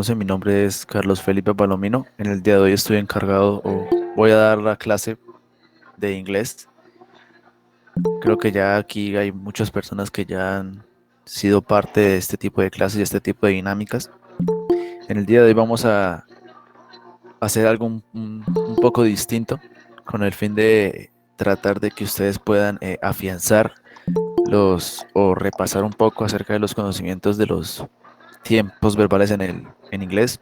Entonces, mi nombre es Carlos Felipe Palomino. En el día de hoy estoy encargado o voy a dar la clase de inglés. Creo que ya aquí hay muchas personas que ya han sido parte de este tipo de clases y este tipo de dinámicas. En el día de hoy vamos a hacer algo un poco distinto con el fin de tratar de que ustedes puedan afianzar los o repasar un poco acerca de los conocimientos de los tiempos verbales en inglés.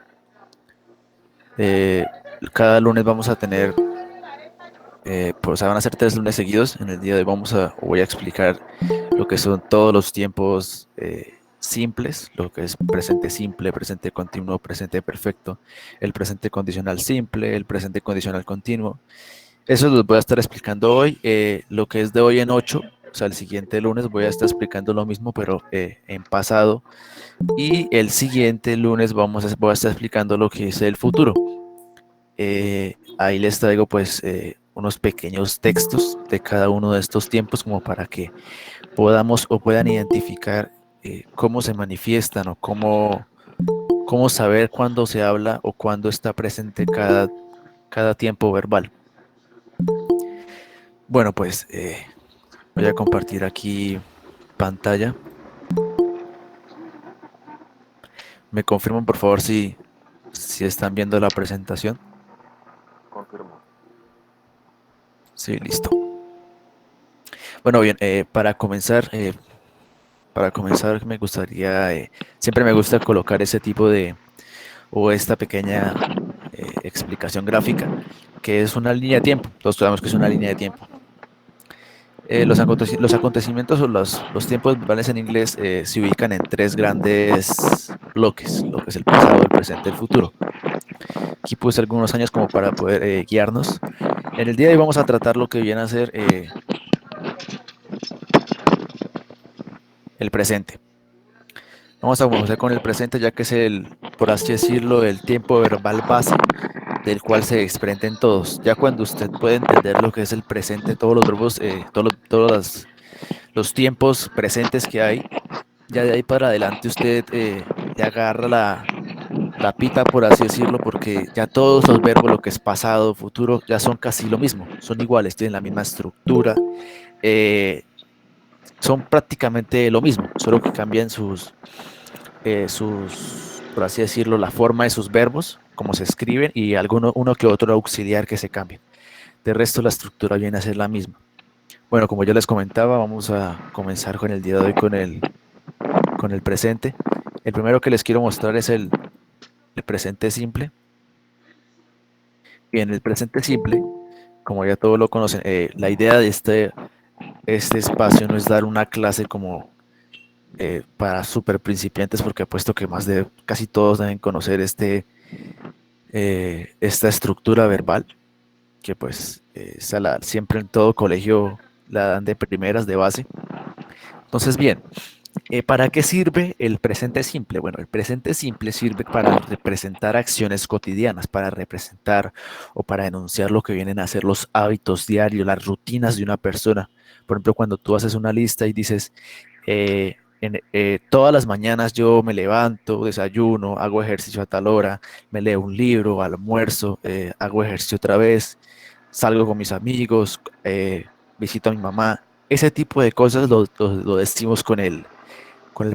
Eh, Cada lunes vamos a tener pues van a ser 3 lunes seguidos. En el día de hoy voy a explicar lo que son todos los tiempos simples, lo que es presente simple, presente continuo, presente perfecto, el presente condicional simple, el presente condicional continuo. Eso los voy a estar explicando hoy. Lo que es de hoy en 8, o sea, el siguiente lunes voy a estar explicando lo mismo, pero en pasado. Y el siguiente lunes voy a estar explicando lo que es el futuro. Ahí les traigo pues unos pequeños textos de cada uno de estos tiempos como para que podamos o puedan identificar cómo se manifiestan o cómo saber cuándo se habla o cuándo está presente cada tiempo verbal. Bueno, pues voy a compartir aquí pantalla. Me confirman por favor si están viendo la presentación. Confirmo. Sí, listo. Bueno, bien, para comenzar me gustaría, siempre me gusta colocar ese tipo de, o esta pequeña explicación gráfica, que es una línea de tiempo. Todos sabemos que es una línea de tiempo. Los acontecimientos o los tiempos verbales en inglés se ubican en 3 grandes bloques, lo que es el pasado, el presente y el futuro. Aquí puse algunos años como para poder guiarnos. En el día de hoy vamos a tratar lo que viene a ser el presente. Vamos a comenzar con el presente, ya que es por así decirlo, el tiempo verbal base del cual se desprenden todos. Ya cuando usted puede entender lo que es el presente, todos los verbos, todos los tiempos presentes que hay, ya de ahí para adelante usted le agarra la pita, por así decirlo, porque ya todos los verbos, lo que es pasado, futuro, ya son casi lo mismo, son iguales, tienen la misma estructura, eh, son prácticamente lo mismo, solo que cambian por así decirlo, la forma de sus verbos, como se escriben, y uno que otro auxiliar que se cambien. De resto, la estructura viene a ser la misma. Bueno, como ya les comentaba, vamos a comenzar con el día de hoy con el presente. El primero que les quiero mostrar es el presente simple. Y en el presente simple, como ya todos lo conocen, la idea de este espacio no es dar una clase como para super principiantes, porque apuesto que más de casi todos deben conocer esta estructura verbal, que pues siempre en todo colegio la dan de primeras, de base. Entonces, bien, ¿para qué sirve el presente simple? Bueno, el presente simple sirve para representar acciones cotidianas, para representar o para enunciar lo que vienen a ser los hábitos diarios, las rutinas de una persona. Por ejemplo, cuando tú haces una lista y dices, todas las mañanas yo me levanto, desayuno, hago ejercicio a tal hora, me leo un libro, almuerzo, hago ejercicio otra vez, salgo con mis amigos, visito a mi mamá. Ese tipo de cosas lo decimos con el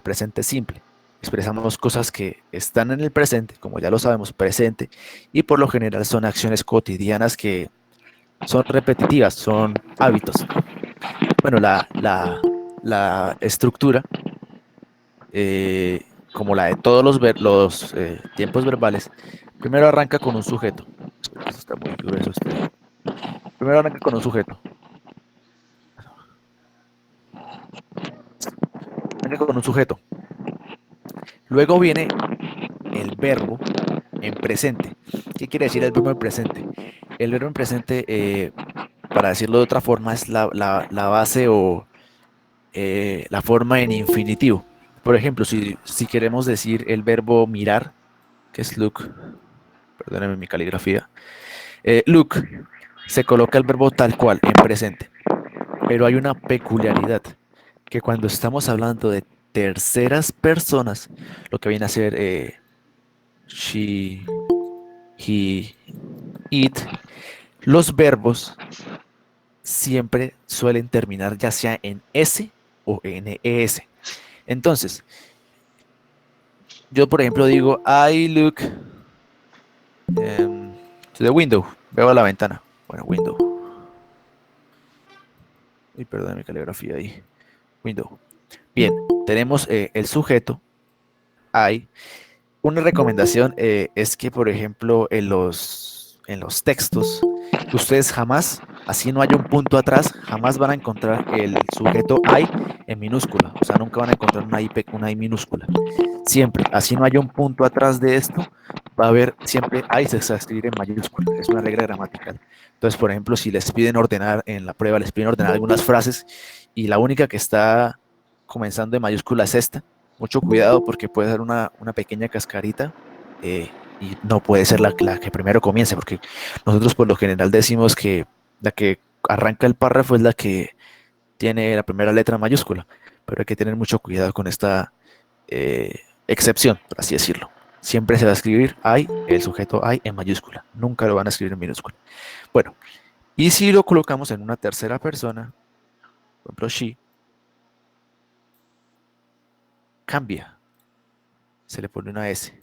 presente simple. Expresamos cosas que están en el presente, como ya lo sabemos, presente, y por lo general son acciones cotidianas que son repetitivas, son hábitos. Bueno, la estructura, como la de todos los tiempos verbales, primero arranca con un sujeto. Espera, eso está muy grueso. Primero arranca con un sujeto. Arranca con un sujeto. Luego viene el verbo en presente. ¿Qué quiere decir el verbo en presente? El verbo en presente, para decirlo de otra forma, es la base o la forma en infinitivo. Por ejemplo, si queremos decir el verbo mirar, que es look, perdónenme mi caligrafía, look, se coloca el verbo tal cual, en presente. Pero hay una peculiaridad, que cuando estamos hablando de terceras personas, lo que viene a ser she, he, it, los verbos siempre suelen terminar ya sea en S o en ES. Entonces, yo por ejemplo digo, I look to the window. Veo a la ventana. Bueno, window. Uy, perdón mi caligrafía ahí. Window. Bien, tenemos el sujeto, I. Una recomendación es que, por ejemplo, en los textos, ustedes jamás, así no haya un punto atrás, jamás van a encontrar el sujeto I en minúscula. O sea, nunca van a encontrar una I minúscula. Siempre, así no haya un punto atrás de esto, va a haber siempre I se va a escribir en mayúscula. Es una regla gramatical. Entonces, por ejemplo, si les piden ordenar en la prueba, les piden ordenar algunas frases y la única que está comenzando en mayúscula es esta, mucho cuidado porque puede ser una pequeña cascarita y no puede ser la que primero comience, porque nosotros por lo general decimos que la que arranca el párrafo es la que tiene la primera letra mayúscula, pero hay que tener mucho cuidado con esta excepción, por así decirlo. Siempre se va a escribir I, el sujeto I en mayúscula, nunca lo van a escribir en minúscula. Bueno, y si lo colocamos en una tercera persona, por ejemplo, she, cambia, se le pone una S.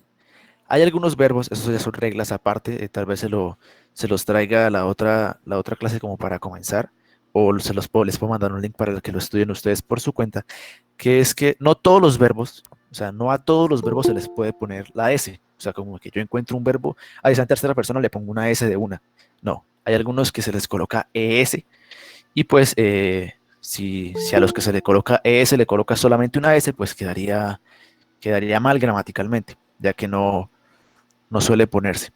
Hay algunos verbos, esos ya son reglas aparte, tal vez se los traiga la otra clase como para comenzar, o les puedo mandar un link para que lo estudien ustedes por su cuenta, que es que no todos los verbos, o sea, no a todos los verbos se les puede poner la S, o sea, como que yo encuentro un verbo, a esa tercera persona le pongo una S de una, no, hay algunos que se les coloca ES, y pues si a los que se le coloca ES le coloca solamente una S, pues quedaría mal gramaticalmente, ya que no suele ponerse.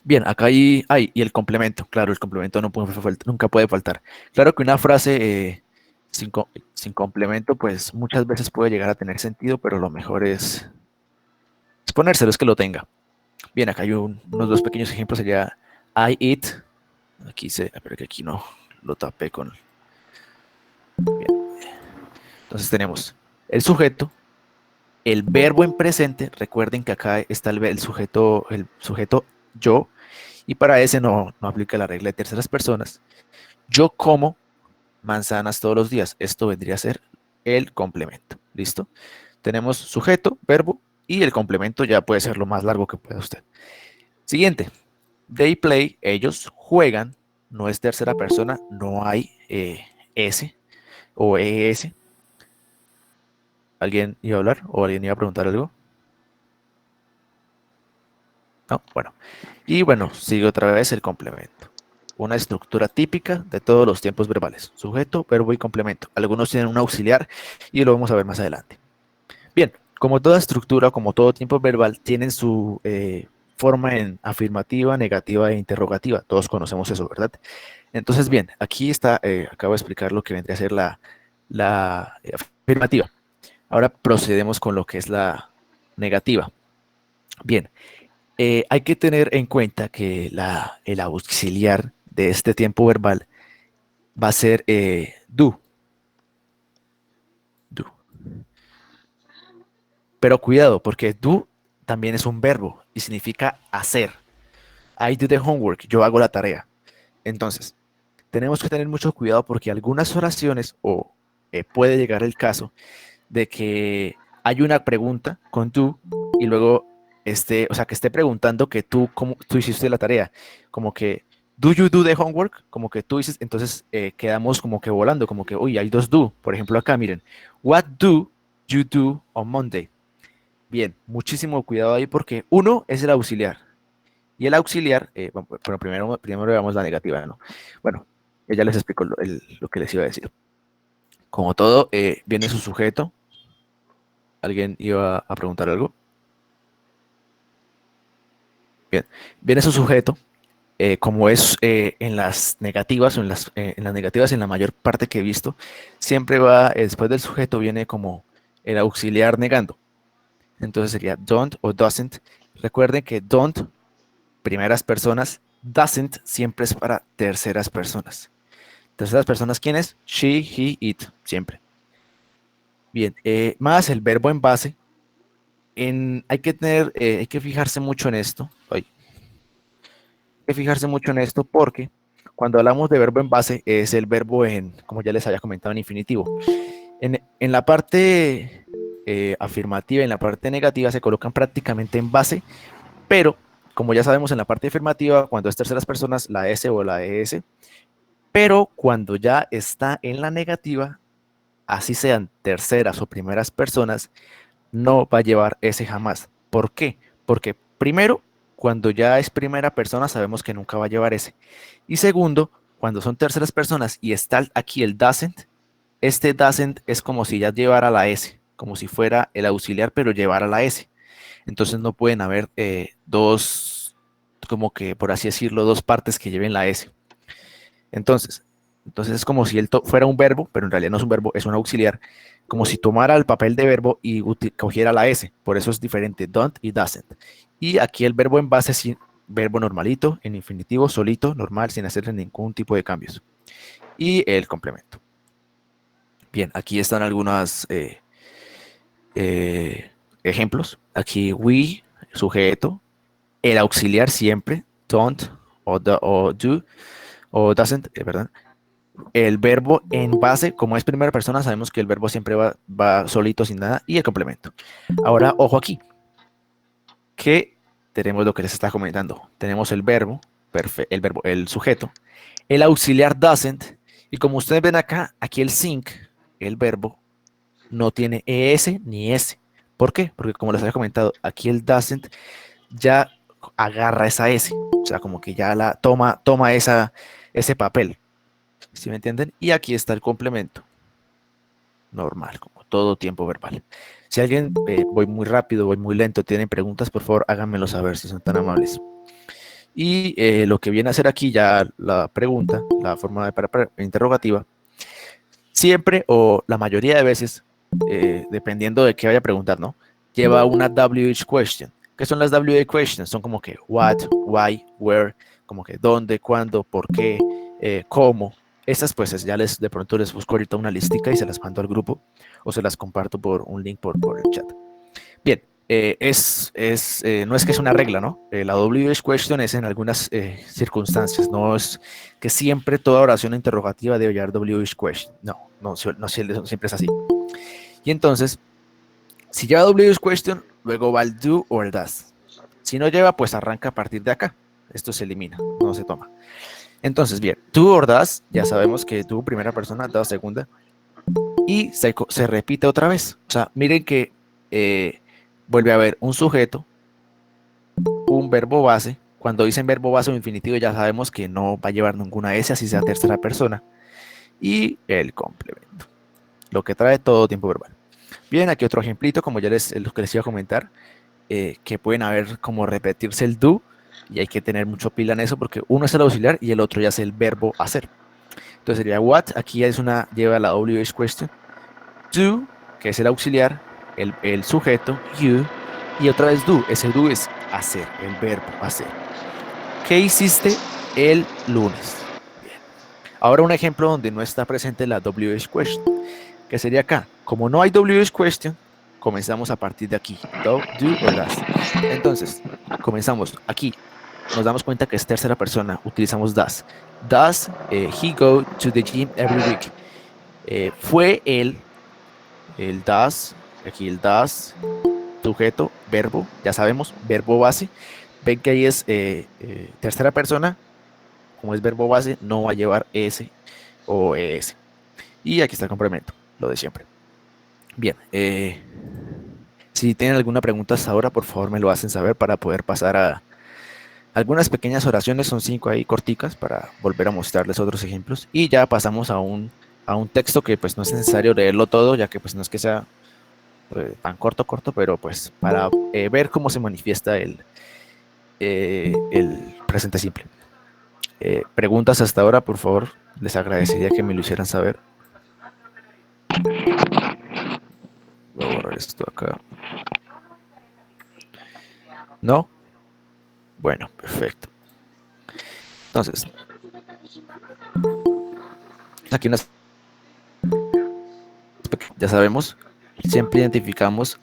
Bien, acá y el complemento, claro, el complemento no puede nunca puede faltar. Claro que una frase sin complemento, pues muchas veces puede llegar a tener sentido, pero lo mejor es ponérselo, es que lo tenga. Bien, acá hay unos dos pequeños ejemplos, sería I eat, pero que aquí no, lo tapé con, bien. Entonces tenemos el sujeto, el verbo en presente, recuerden que acá está el sujeto yo, y para ese no aplica la regla de terceras personas. Yo como manzanas todos los días. Esto vendría a ser el complemento. ¿Listo? Tenemos sujeto, verbo y el complemento ya puede ser lo más largo que pueda usted. Siguiente. They play, ellos juegan. No es tercera persona, no hay S o ES. ¿Alguien iba a hablar o alguien iba a preguntar algo? No, bueno. Y bueno, sigue otra vez el complemento. Una estructura típica de todos los tiempos verbales. Sujeto, verbo y complemento. Algunos tienen un auxiliar y lo vamos a ver más adelante. Bien, como toda estructura, como todo tiempo verbal, tienen su forma en afirmativa, negativa e interrogativa. Todos conocemos eso, ¿verdad? Entonces, bien, aquí está, acabo de explicar lo que vendría a ser la afirmativa. Ahora procedemos con lo que es la negativa. Bien, hay que tener en cuenta que el auxiliar de este tiempo verbal va a ser do. Pero cuidado, porque do también es un verbo y significa hacer. I do the homework, yo hago la tarea. Entonces, tenemos que tener mucho cuidado porque algunas oraciones, o puede llegar el caso, de que hay una pregunta con tú y luego o sea, que esté preguntando que tú hiciste la tarea, como que do you do the homework, como que tú dices, entonces quedamos como que volando, como que, uy, hay dos do, por ejemplo acá, miren, what do you do on Monday? Bien, muchísimo cuidado ahí porque uno es el auxiliar y el auxiliar, bueno, primero veamos la negativa, ¿no? Bueno, ya les explico lo que les iba a decir. Como todo, viene su sujeto. ¿Alguien iba a preguntar algo? Bien, viene su sujeto. Como es en las negativas, o en las negativas, en la mayor parte que he visto, siempre va, después del sujeto viene como el auxiliar negando. Entonces sería don't o doesn't. Recuerden que don't, primeras personas, doesn't siempre es para terceras personas. Terceras personas, ¿quién es? She, he, it, siempre. Bien, más el verbo en base. hay que fijarse mucho en esto. Hay que fijarse mucho en esto porque cuando hablamos de verbo en base es el verbo como ya les había comentado, en infinitivo. En la parte afirmativa y en la parte negativa se colocan prácticamente en base, pero como ya sabemos en la parte afirmativa, cuando es terceras personas, la S o la ES, pero cuando ya está en la negativa, así sean terceras o primeras personas, no va a llevar S jamás. ¿Por qué? Porque primero, cuando ya es primera persona, sabemos que nunca va a llevar S. Y segundo, cuando son terceras personas y está aquí el doesn't, este doesn't es como si ya llevara la S, como si fuera el auxiliar, pero llevara la S. Entonces no pueden haber dos, como que por así decirlo, dos partes que lleven la S. Entonces, entonces es como si él fuera un verbo, pero en realidad no es un verbo, es un auxiliar, como si tomara el papel de verbo y cogiera la S. Por eso es diferente, don't y doesn't. Y aquí el verbo en base es verbo normalito, en infinitivo, solito, normal, sin hacerle ningún tipo de cambios. Y el complemento. Bien, aquí están algunos ejemplos. Aquí we, sujeto, el auxiliar siempre, don't o do o doesn't, ¿verdad? El verbo en base, como es primera persona, sabemos que el verbo siempre va solito, sin nada, y el complemento. Ahora, ojo aquí, que tenemos lo que les está comentando. Tenemos el sujeto, el auxiliar doesn't, y como ustedes ven acá, aquí el sync, el verbo, no tiene ES ni S. ¿Por qué? Porque como les había comentado, aquí el doesn't ya agarra esa S, o sea, como que ya toma ese papel. ¿Sí me entienden? Y aquí está el complemento. Normal, como todo tiempo verbal. Si alguien, voy muy rápido, voy muy lento, tienen preguntas, por favor, háganmelo saber si son tan amables. Y lo que viene a hacer aquí ya la pregunta, la forma interrogativa, siempre o la mayoría de veces, dependiendo de qué vaya a preguntar, ¿no? Lleva una WH question. ¿Qué son las WH questions? Son como que what, why, where, como que dónde, cuándo, por qué, cómo. Estas pues de pronto les busco ahorita una listica y se las mando al grupo o se las comparto por un link por el chat. Bien, no es que es una regla, ¿no? La WH question es en algunas circunstancias, no es que siempre toda oración interrogativa debe llevar WH question. No siempre es así. Y entonces, si lleva WH question, luego va el do o el does. Si no lleva, pues arranca a partir de acá. Esto se elimina, no se toma. Entonces, bien, do or does, ya sabemos que do primera persona, does segunda, y se repite otra vez. O sea, miren que vuelve a haber un sujeto, un verbo base. Cuando dicen verbo base o infinitivo ya sabemos que no va a llevar ninguna S, así sea tercera persona. Y el complemento, lo que trae todo tiempo verbal. Bien, aquí otro ejemplito, como ya lo que les iba a comentar, que pueden haber como repetirse el do, y hay que tener mucho pila en eso porque uno es el auxiliar y el otro ya es el verbo hacer. Entonces sería what, aquí lleva la WH question, do, que es el auxiliar, el sujeto, you, y otra vez do, ese do es hacer, el verbo hacer. ¿Qué hiciste el lunes? Bien. Ahora un ejemplo donde no está presente la WH question, que sería acá. Como no hay WH question, comenzamos a partir de aquí. Do o does. Entonces, comenzamos aquí. Nos damos cuenta que es tercera persona. Utilizamos does. Does he go to the gym every week? Fue el does, aquí el does, sujeto, verbo, ya sabemos, verbo base. Ven que ahí es tercera persona, como es verbo base, no va a llevar S o ES. Y aquí está el complemento, lo de siempre. Bien, si tienen alguna pregunta hasta ahora, por favor me lo hacen saber para poder pasar a algunas pequeñas oraciones, son 5 ahí corticas para volver a mostrarles otros ejemplos. Y ya pasamos a un texto que pues no es necesario leerlo todo, ya que pues no es que sea tan corto, pero pues para ver cómo se manifiesta el presente simple. Preguntas hasta ahora, por favor, les agradecería que me lo hicieran saber. Voy a borrar esto acá. ¿No? Bueno, perfecto. Entonces, aquí ya sabemos, siempre identificamos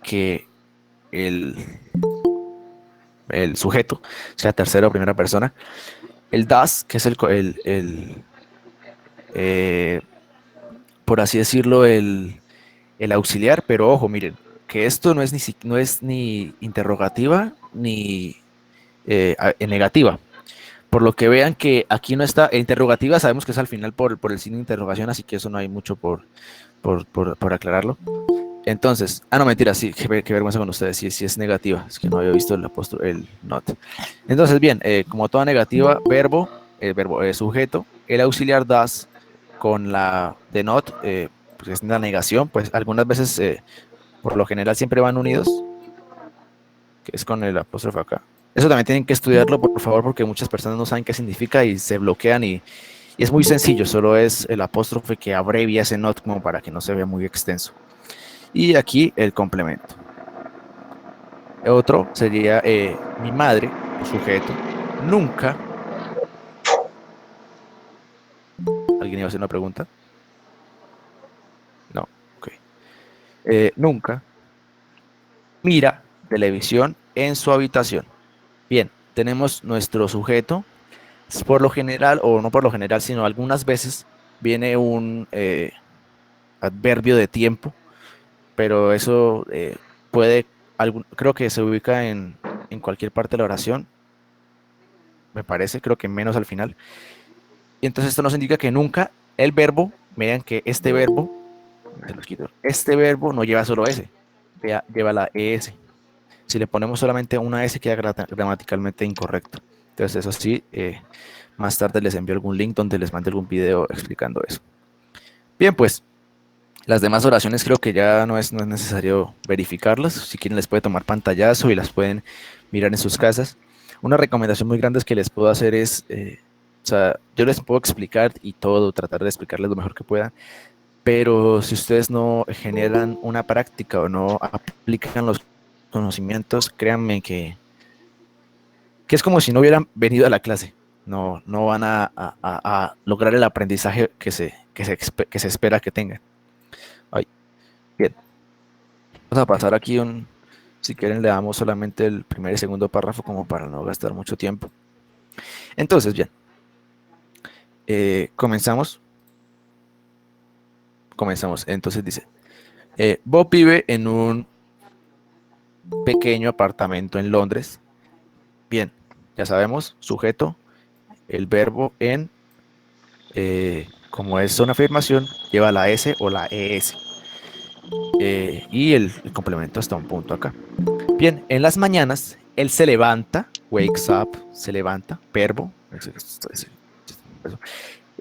que el, el sujeto, sea tercera o primera persona. El das, que es eh, por así decirlo, el auxiliar, pero ojo, miren, que esto no es no es ni interrogativa ni negativa. Por lo que vean que aquí no está, interrogativa sabemos que es al final por el signo de interrogación, así que eso no hay mucho por aclararlo. Entonces, no, mentira, sí, qué vergüenza con ustedes, sí es negativa, es que no había visto el apóstrofe, el not. Entonces, bien, como toda negativa, verbo sujeto, el auxiliar das con la de not, pues es la negación, pues algunas veces, por lo general, siempre van unidos, que es con el apóstrofe acá. Eso también tienen que estudiarlo, por favor, porque muchas personas no saben qué significa y se bloquean y es muy sencillo, solo es el apóstrofe que abrevia ese not como para que no se vea muy extenso. Y aquí el complemento. Otro sería mi madre, sujeto, nunca. ¿Alguien iba a hacer una pregunta? No, ok. Nunca mira televisión en su habitación. Bien, tenemos nuestro sujeto. Por lo general, o no por lo general, sino algunas veces viene un adverbio de tiempo, pero eso creo que se ubica en cualquier parte de la oración, me parece, creo que menos al final. Y entonces esto nos indica que nunca el verbo, vean que este verbo, se los quito, este verbo no lleva solo S, lleva la ES. Si le ponemos solamente una S queda gramaticalmente incorrecto. Entonces eso sí, más tarde les envío algún link donde les mande algún video explicando eso. Bien, pues las demás oraciones creo que ya no es necesario verificarlas. Si quieren les puede tomar pantallazo y las pueden mirar en sus casas. Una recomendación muy grande que les puedo hacer es, o sea, yo les puedo explicar y todo, tratar de explicarles lo mejor que pueda, pero si ustedes no generan una práctica o no aplican los conocimientos, créanme que es como si no hubieran venido a la clase. No van a lograr el aprendizaje que se espera que tengan. Ay, bien, vamos a pasar aquí si quieren le damos solamente el primer y segundo párrafo como para no gastar mucho tiempo. Entonces, bien, comenzamos. Comenzamos. Entonces dice, Bob vive en un pequeño apartamento en Londres. Bien, ya sabemos, sujeto, el verbo en, como es una afirmación, lleva la S o la ES. Y el complemento hasta un punto acá. Bien, en las mañanas él se levanta, wakes up, se levanta, verbo,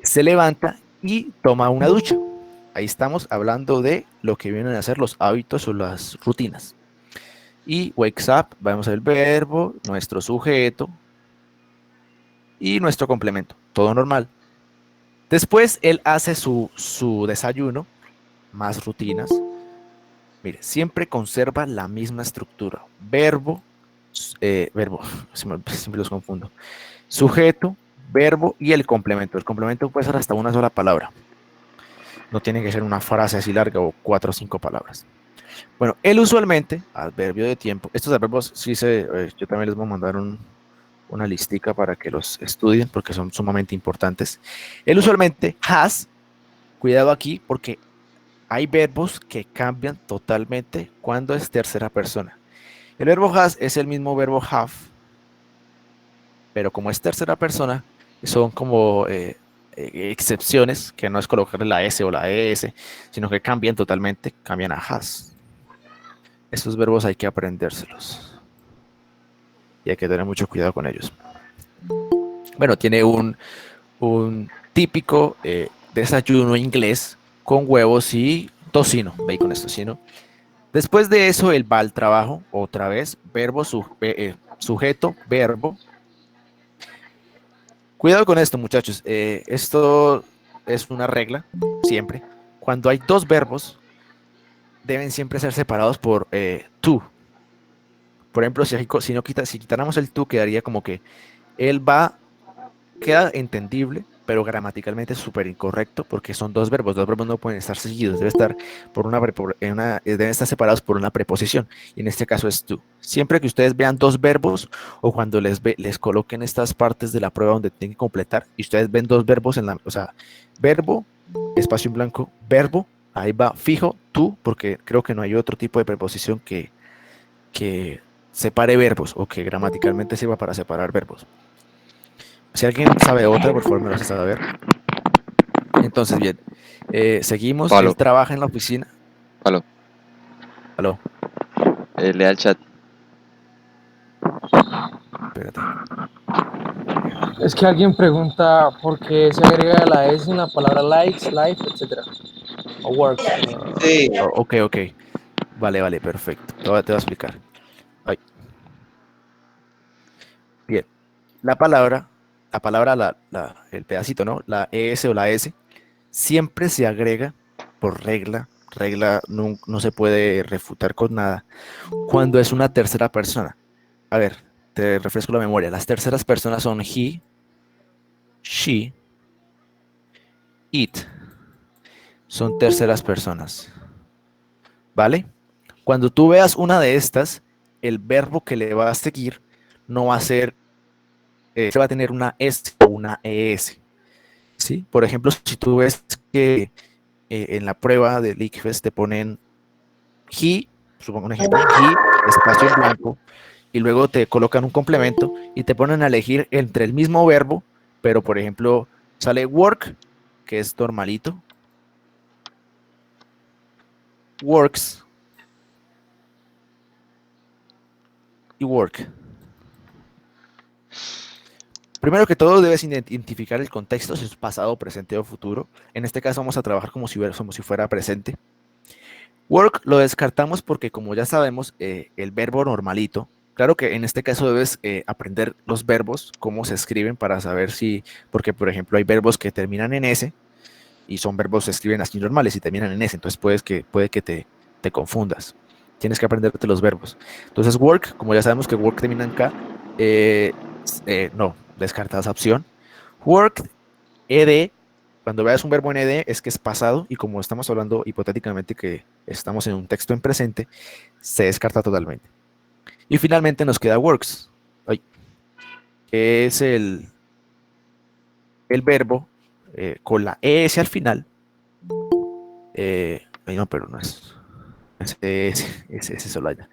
se levanta y toma una ducha. Ahí estamos hablando de lo que vienen a ser los hábitos o las rutinas. Y wakes up, vamos a ver el verbo, nuestro sujeto y nuestro complemento, todo normal. Después él hace su desayuno, más rutinas. Mire, siempre conserva la misma estructura. Verbo, siempre los confundo. Sujeto, verbo y el complemento. El complemento puede ser hasta una sola palabra. No tiene que ser una frase así larga o 4 o 5 palabras. Bueno, él usualmente, adverbio de tiempo, estos adverbios yo también les voy a mandar una listica para que los estudien porque son sumamente importantes. Él usualmente has, cuidado aquí porque hay verbos que cambian totalmente cuando es tercera persona. El verbo has es el mismo verbo have, pero como es tercera persona, son como excepciones, que no es colocarle la S o la ES, sino que cambian totalmente, cambian a has. Estos verbos hay que aprendérselos y hay que tener mucho cuidado con ellos. Bueno, tiene un típico desayuno inglés con huevos y tocino, bacon es tocino. Después de eso, él va al trabajo, otra vez, sujeto, verbo. Cuidado con esto, muchachos. Esto es una regla, siempre. Cuando hay dos verbos, deben siempre ser separados por to. Por ejemplo, si quitáramos el to, quedaría como que él va, queda entendible, pero gramaticalmente es súper incorrecto porque son dos verbos no pueden estar seguidos, debe estar por deben estar separados por una preposición, y en este caso es to. Siempre que ustedes vean dos verbos o cuando les coloquen estas partes de la prueba donde tienen que completar y ustedes ven dos verbos o sea, verbo, espacio en blanco, verbo, ahí va fijo, to, porque creo que no hay otro tipo de preposición que separe verbos o que gramaticalmente sirva para separar verbos. Si alguien sabe otra, por favor me lo hace saber. Entonces, bien, seguimos. Pablo, Él trabaja en la oficina. Pablo, Aló, lea el chat. espérate. Es que alguien pregunta por qué se agrega la S en la palabra likes, life, etc. O works también. Sí. Ok, ok. Vale, perfecto. Te voy a explicar. Ay. Bien, el pedacito, ¿no? La ES o la S, siempre se agrega por regla no se puede refutar con nada, cuando es una tercera persona. A ver, te refresco la memoria. Las terceras personas son he, she, it. Son terceras personas, ¿vale? Cuando tú veas una de estas, el verbo que le va a seguir no va a ser, va a tener una S o una ES, ¿sí? Por ejemplo, si tú ves que en la prueba del ICFES te ponen he, supongo un ejemplo, he, espacio en blanco, y luego te colocan un complemento y te ponen a elegir entre el mismo verbo, pero por ejemplo sale work, que es normalito, works y work. Primero que todo debes identificar el contexto, si es pasado, presente o futuro. En este caso vamos a trabajar como si fuera presente. Work lo descartamos porque como ya sabemos, el verbo normalito, claro que en este caso debes aprender los verbos, cómo se escriben para saber si, porque por ejemplo hay verbos que terminan en S y son verbos que se escriben así normales y terminan en S, entonces puede que te confundas. Tienes que aprenderte los verbos. Entonces work, como ya sabemos que work termina en K, no, descarta esa opción. Work, ed, cuando veas un verbo en ed es que es pasado y como estamos hablando hipotéticamente que estamos en un texto en presente, se descarta totalmente. Y finalmente nos queda works, que es el verbo con la ES al final. No, pero no es. Ese solo allá.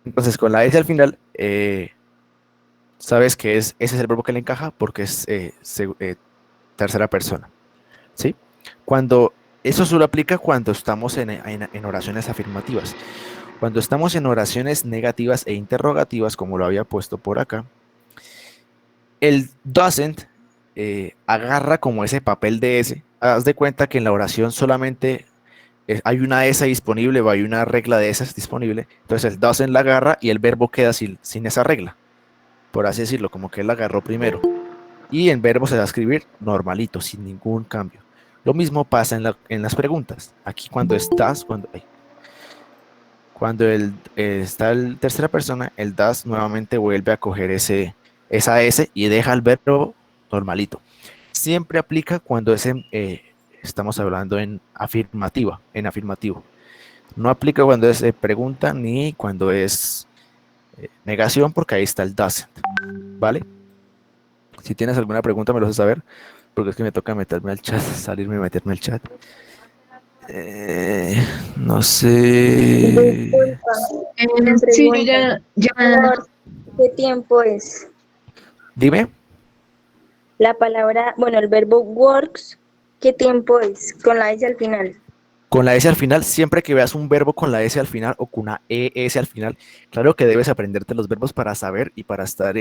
Entonces, con la S al final, sabes que ese es el verbo que le encaja porque es tercera persona. ¿Sí? Eso solo aplica cuando estamos en oraciones afirmativas. Cuando estamos en oraciones negativas e interrogativas, como lo había puesto por acá, el doesn't agarra como ese papel de S. Haz de cuenta que en la oración solamente hay una S disponible o hay una regla de esas disponible. Entonces el doesn't la agarra y el verbo queda sin esa regla, por así decirlo, como que él la agarró primero. Y el verbo se va a escribir normalito, sin ningún cambio. Lo mismo pasa en las preguntas. Aquí cuando estás, cuando está en tercera persona, el das nuevamente vuelve a coger esa S y deja el verbo normalito. Siempre aplica cuando estamos hablando en afirmativa, en afirmativo. No aplica cuando es pregunta ni cuando es negación, porque ahí está el doesn't, ¿vale? Si tienes alguna pregunta me lo haces saber, porque es que me toca meterme al chat, salirme y meterme al chat. No sé. Una Sí, yo pregunta. ya, ¿Qué tiempo es? Dime. La palabra, bueno, el verbo works, ¿qué tiempo es? Con la S al final. Con la S al final, siempre que veas un verbo con la S al final o con una ES al final, claro que debes aprenderte los verbos para saber y para estar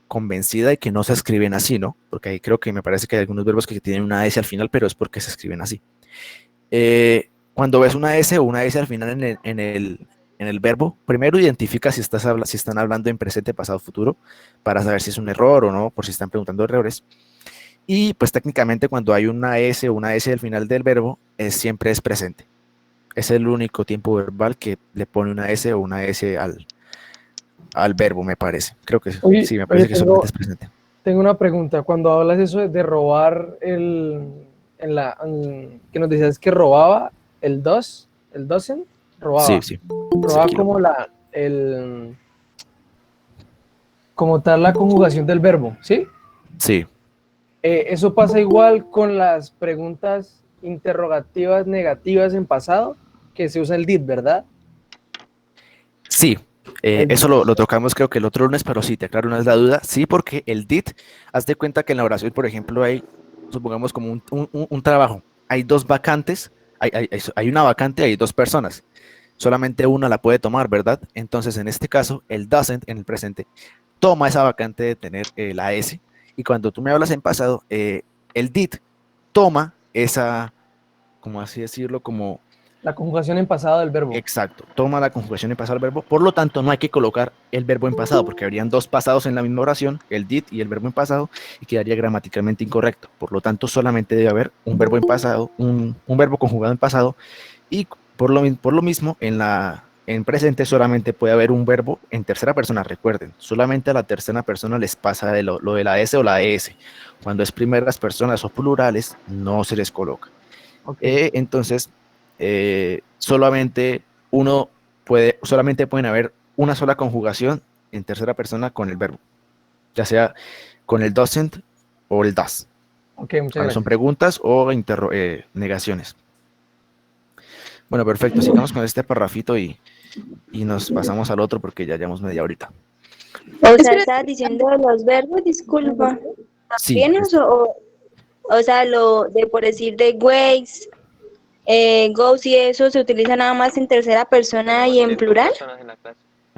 convencida de que no se escriben así, ¿no? Porque ahí creo que me parece que hay algunos verbos que tienen una S al final, pero es porque se escriben así. Cuando ves una S o una S al final en el verbo, primero identifica si están hablando en presente, pasado, futuro, para saber si es un error o no, por si están preguntando errores. Y pues técnicamente cuando hay una S o una S al final del verbo, siempre es presente. Es el único tiempo verbal que le pone una S o una S al verbo, me parece. Creo que Oye, sí, me parece que tengo, solamente es presente. Tengo una pregunta. Cuando hablas eso de robar que nos decías que robaba el doesn't, Sí, robaba. sí. Robaba Tranquilo. como como tal la conjugación del verbo, ¿sí? Sí, Eso pasa igual con las preguntas interrogativas negativas en pasado, que se usa el did, ¿verdad? sí. El Eso did. lo tocamos creo que el otro lunes, pero sí, te aclaro una vez la duda. Sí, porque el did, haz de cuenta que en la oración, por ejemplo, hay, supongamos como un trabajo. Hay dos vacantes, hay una vacante, hay dos personas. Solamente una la puede tomar, ¿verdad? Entonces, en este caso, el doesn't en el presente toma esa vacante de tener la S. Y cuando tú me hablas en pasado, el did toma esa, como así decirlo, como La conjugación en pasado del verbo. exacto, toma la conjugación en pasado del verbo. Por lo tanto, no hay que colocar el verbo en pasado, porque habrían dos pasados en la misma oración, el did y el verbo en pasado, y quedaría gramaticalmente incorrecto. Por lo tanto, solamente debe haber un verbo en pasado, un verbo conjugado en pasado, y por lo mismo, en presente solamente puede haber un verbo en tercera persona. Recuerden, solamente a la tercera persona les pasa de lo de la S o la ES. Cuando es primeras personas o plurales, no se les coloca. Ok. Entonces, solamente pueden haber una sola conjugación en tercera persona con el verbo, ya sea con el doesn't o el does, Ok, muchas cuando son gracias. preguntas o negaciones. Bueno, perfecto. Sigamos con este parrafito y nos pasamos al otro porque ya llevamos media horita. O sea, Espera, estabas diciendo de los verbos, disculpa. Sí, ¿Tienes o sea, lo de por decir de ways, goes y eso se utiliza nada más en tercera persona y en plural?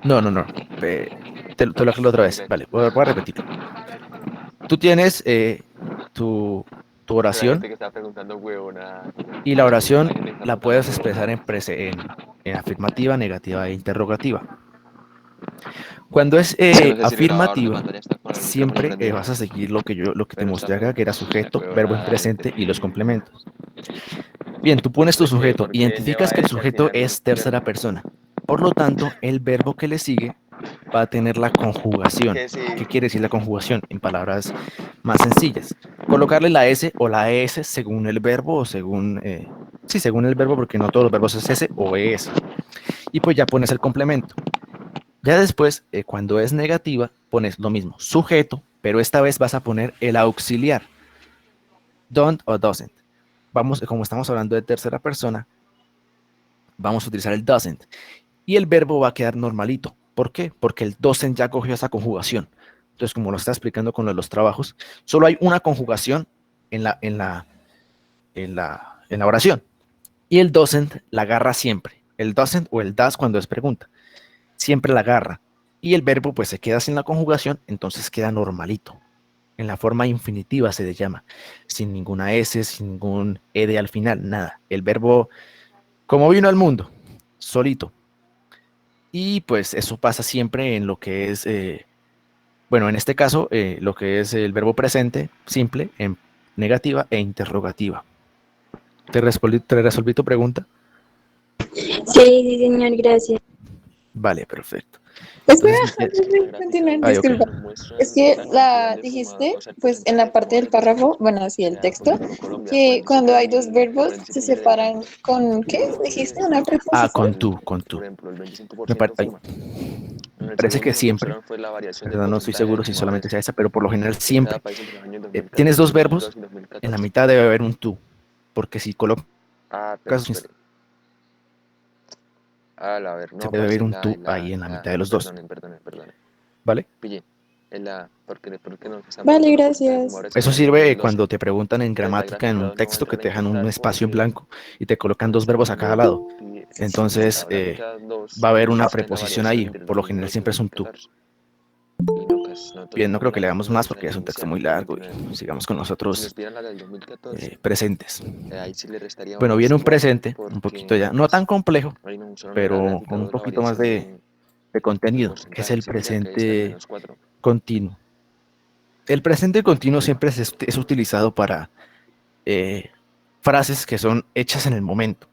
no, no, no. Te lo aclaro otra vez. Vale, voy a repetirlo. Tú tienes tu Pero hay gente oración que está preguntando huevona. y la oración la puedes expresar en afirmativa, negativa e interrogativa. Cuando es Es que no sé si el grabador de afirmativa, pantalla está con el micrófono siempre prendido, vas a seguir lo que te pero está mostré acá, que era preguntando si la sujeto, verbo en huevona presente y los de complementos. Bien, tú pones tu ¿De qué? sujeto, ¿Por qué lleva identificas que el ese al sujeto final es del tercera persona. Por lo tanto, el verbo que le sigue va a tener la conjugación. que sí? ¿Qué quiere decir la conjugación? En palabras más sencillas. Colocarle la S o la ES según el verbo o según... sí, según el verbo, porque no todos los verbos es S o ES. Y pues ya pones el complemento. Ya después, cuando es negativa, pones lo mismo, sujeto, pero esta vez vas a poner el auxiliar, don't o doesn't. Vamos, como estamos hablando de tercera persona, vamos a utilizar el doesn't. Y el verbo va a quedar normalito. ¿Por qué? Porque el doesn't ya cogió esa conjugación. Entonces, como lo está explicando con los trabajos, solo hay una conjugación en la oración. Y el doesn't la agarra siempre. El doesn't o el does cuando es pregunta. Siempre la agarra. Y el verbo pues se queda sin la conjugación, entonces queda normalito. En la forma infinitiva se le llama. Sin ninguna S, sin ningún ed al final, nada. El verbo como vino al mundo, solito. Y pues eso pasa siempre en lo que es, bueno, en este caso, lo que es el verbo presente, simple, en negativa e interrogativa. Te resolví tu pregunta? Sí, sí, señor, gracias. Vale, perfecto. espera, Entonces, antes de continuar, ay, ok. disculpa. Es que la dijiste, pues en la parte del párrafo, bueno, sí, el texto, que cuando hay dos verbos se separan con, ¿qué? Dijiste, una Ah, preposición. con tú. Por ejemplo, el Ay, 25% en me el parece que segundo, pues siempre, fue la variación del ¿verdad? No estoy porcentaje de seguro si solamente fumadores sea esa, pero por lo general en cada siempre. país entre los años Tienes 2014, dos 2002 verbos, y en la 2014. mitad debe haber un tú, porque si colocas, Ah, pero espere. Ah, a ver, se no, debe parce, haber un tú ahí en la mitad de los dos, perdonen. ¿vale? Pille, en la, porque nos están Vale, preguntando porcentaje de gracias. fumadores en Eso el año sirve 2012. cuando te preguntan en Entonces, la gramática gráfica en de un dos no texto entra que en la te dejan un dificultad espacio en porque blanco y te colocan cuando dos está verbos a cada hablando, lado. Entonces la gráfica 2 va a haber una está en la preposición variación ahí. entre el Por lo general 2002 y siempre es un tú. 2014. Y no, nosotros Bien, no creo necesitamos que la le del hagamos más 2012 en porque el es un texto inicial, muy largo 2019. y sigamos con Si nos nosotros pidieran la del 2014, presentes. ahí sí le restaría Bueno, un viene un máximo presente, un poquito porque ya, no tan pues complejo, ahí nos usaron en la pero gráfica con un 2 la poquito más variación de del contenido, que es porcentaje, el sí pilla que ahí está el presente -4. continuo. El presente continuo siempre es utilizado para eh, frases que son hechas en el momento.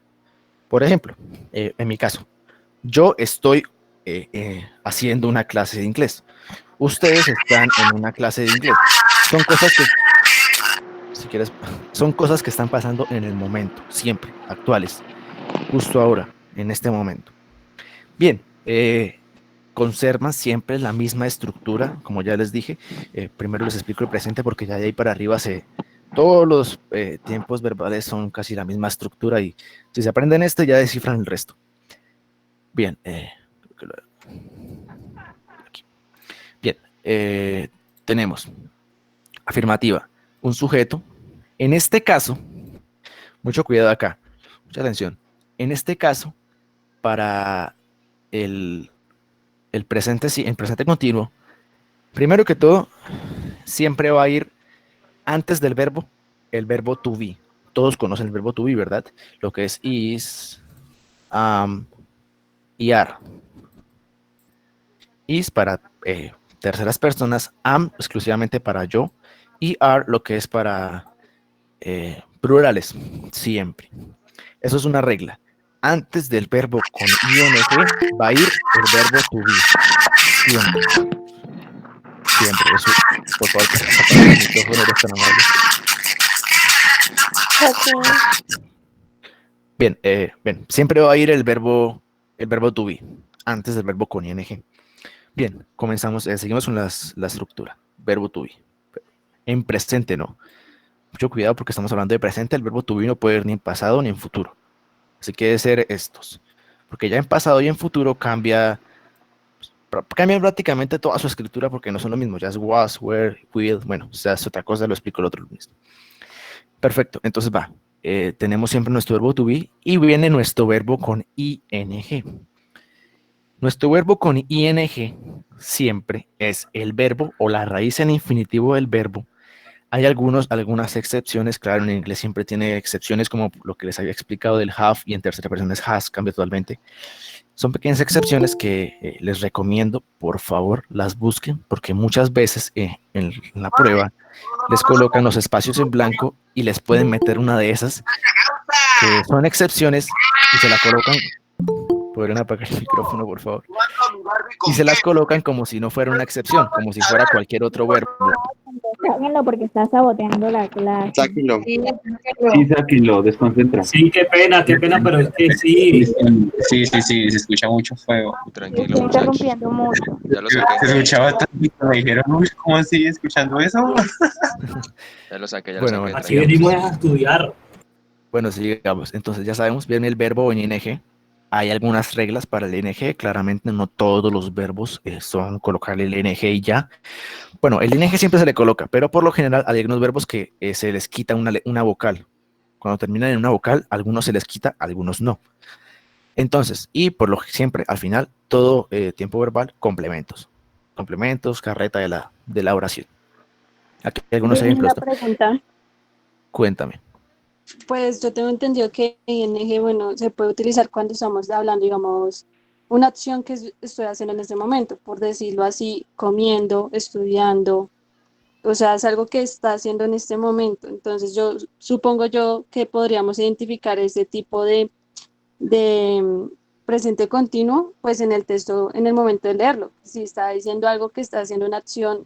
Por ejemplo, en mi caso, yo estoy haciendo una clase de inglés. Ustedes están en una clase de inglés. Son cosas que, si quieres, son cosas que están pasando en el momento, siempre, actuales, justo ahora, en este momento. Bien, conservan siempre la misma estructura, como ya les dije. Primero les explico el presente porque ya de ahí para arriba todos los tiempos verbales son casi la misma estructura y si se aprenden este ya descifran el resto. Bien, aquí. Bien, tenemos afirmativa, un sujeto. En este caso, mucho cuidado acá, mucha atención. En este caso, para el presente, en presente continuo, primero que todo, siempre va a ir antes del verbo, el verbo to be. Todos conocen el verbo to be, ¿verdad? Lo que es is, y are. Is para terceras personas, am exclusivamente para yo, y are lo que es para plurales, siempre. Eso es una regla. Antes del verbo con ing va a ir el verbo to be. Siempre. Siempre. Eso, por favor, apaga el micrófono, eres tan amable. Bien, siempre va a ir el verbo to be, antes del verbo con ing. Bien, comenzamos, seguimos con la estructura. Verbo to be. En presente no. Mucho cuidado porque estamos hablando de presente, el verbo to be no puede ir ni en pasado ni en futuro. Así que debe ser estos. Porque ya en pasado y en futuro cambia prácticamente toda su escritura porque no son lo mismo. Ya es was, were, will. Bueno, o sea, es otra cosa, lo explico el otro lunes. Perfecto, entonces va. Tenemos siempre nuestro verbo to be y viene nuestro verbo con ing. Nuestro verbo con ing siempre es el verbo o la raíz en infinitivo del verbo. Hay algunas excepciones, claro, en inglés siempre tiene excepciones como lo que les había explicado del have y en tercera persona es has, cambia totalmente. Son pequeñas excepciones que les recomiendo, por favor, las busquen, porque muchas veces en la prueba les colocan los espacios en blanco y les pueden meter una de esas que son excepciones y se la colocan. ¿Podrían apagar el micrófono, por favor? Y se las colocan como si no fuera una excepción, como si fuera cualquier otro verbo. Sáquenlo porque está saboteando la clase. Sáquenlo. Sí, Sí, sáquenlo, desconcentra. Sí, qué pena, pero es que sí. Sí, se escucha mucho fuego. Tranquilo, Estoy muchachos. interrumpiendo mucho. Ya lo Se saqué. escuchaba tanto, me dijeron, uy, ¿cómo así escuchando eso? Ya lo saqué, Bueno, Aquí tranquilo. venimos a estudiar. Bueno, sigamos. Entonces ya sabemos, viene el verbo en ing. Hay algunas reglas para el ing. Claramente no todos los verbos son colocarle el ing y ya. Bueno, el ing siempre se le coloca, pero por lo general hay algunos verbos que se les quita una vocal. Cuando terminan en una vocal, algunos se les quita, algunos no. Entonces, y por lo que siempre, al final, todo tiempo verbal, complementos. Complementos, carreta de la oración. Aquí hay algunos ejemplos. Una pregunta. Cuéntame. Pues yo tengo entendido que ING, bueno, se puede utilizar cuando estamos hablando, digamos, una acción que estoy haciendo en este momento, por decirlo así, comiendo, estudiando, o sea, es algo que está haciendo en este momento. Entonces yo supongo que podríamos identificar ese tipo de presente continuo, pues en el texto, en el momento de leerlo. Si está diciendo algo que está haciendo una acción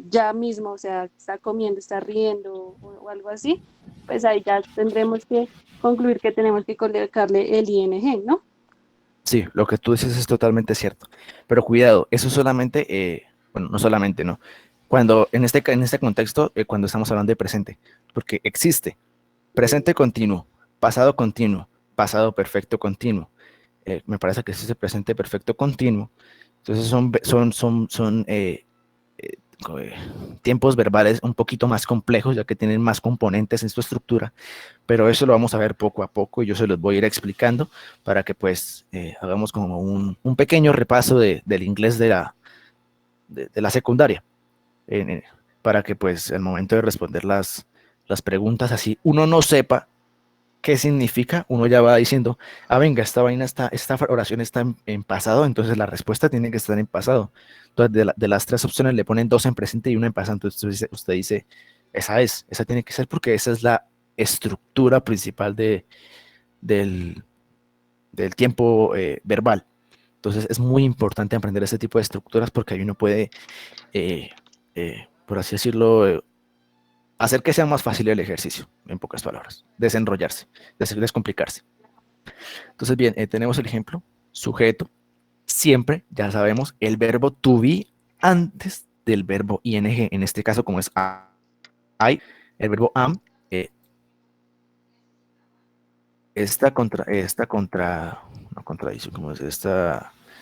ya mismo, o sea, está comiendo, está riendo o algo así, pues ahí ya tendremos que concluir que tenemos que colocarle el ing, ¿no? Sí, lo que tú dices es totalmente cierto. Pero cuidado, eso solamente, bueno, no solamente, ¿no? Cuando, en este contexto, cuando estamos hablando de presente, porque existe presente continuo, pasado pasado perfecto continuo. Me parece que ese es el presente perfecto continuo. Entonces son tiempos verbales un poquito más complejos, ya que tienen más componentes en su estructura, pero eso lo vamos a ver poco a poco y yo se los voy a ir explicando para que pues hagamos como un pequeño repaso del inglés de la secundaria, para que pues al momento de responder las preguntas así uno no sepa qué significa, uno ya va diciendo, venga, esta oración está en pasado, entonces la respuesta tiene que estar en pasado. Entonces, de las tres opciones le ponen dos en presente y una en pasado. Entonces usted dice, esa tiene que ser porque esa es la estructura principal del tiempo verbal. Entonces es muy importante aprender este tipo de estructuras porque ahí uno puede, por así decirlo, hacer que sea más fácil el ejercicio, en pocas palabras, desenrollarse, descomplicarse. Entonces, bien, tenemos el ejemplo, sujeto, siempre, ya sabemos, el verbo to be antes del verbo ing, en este caso como es I, el verbo am, esta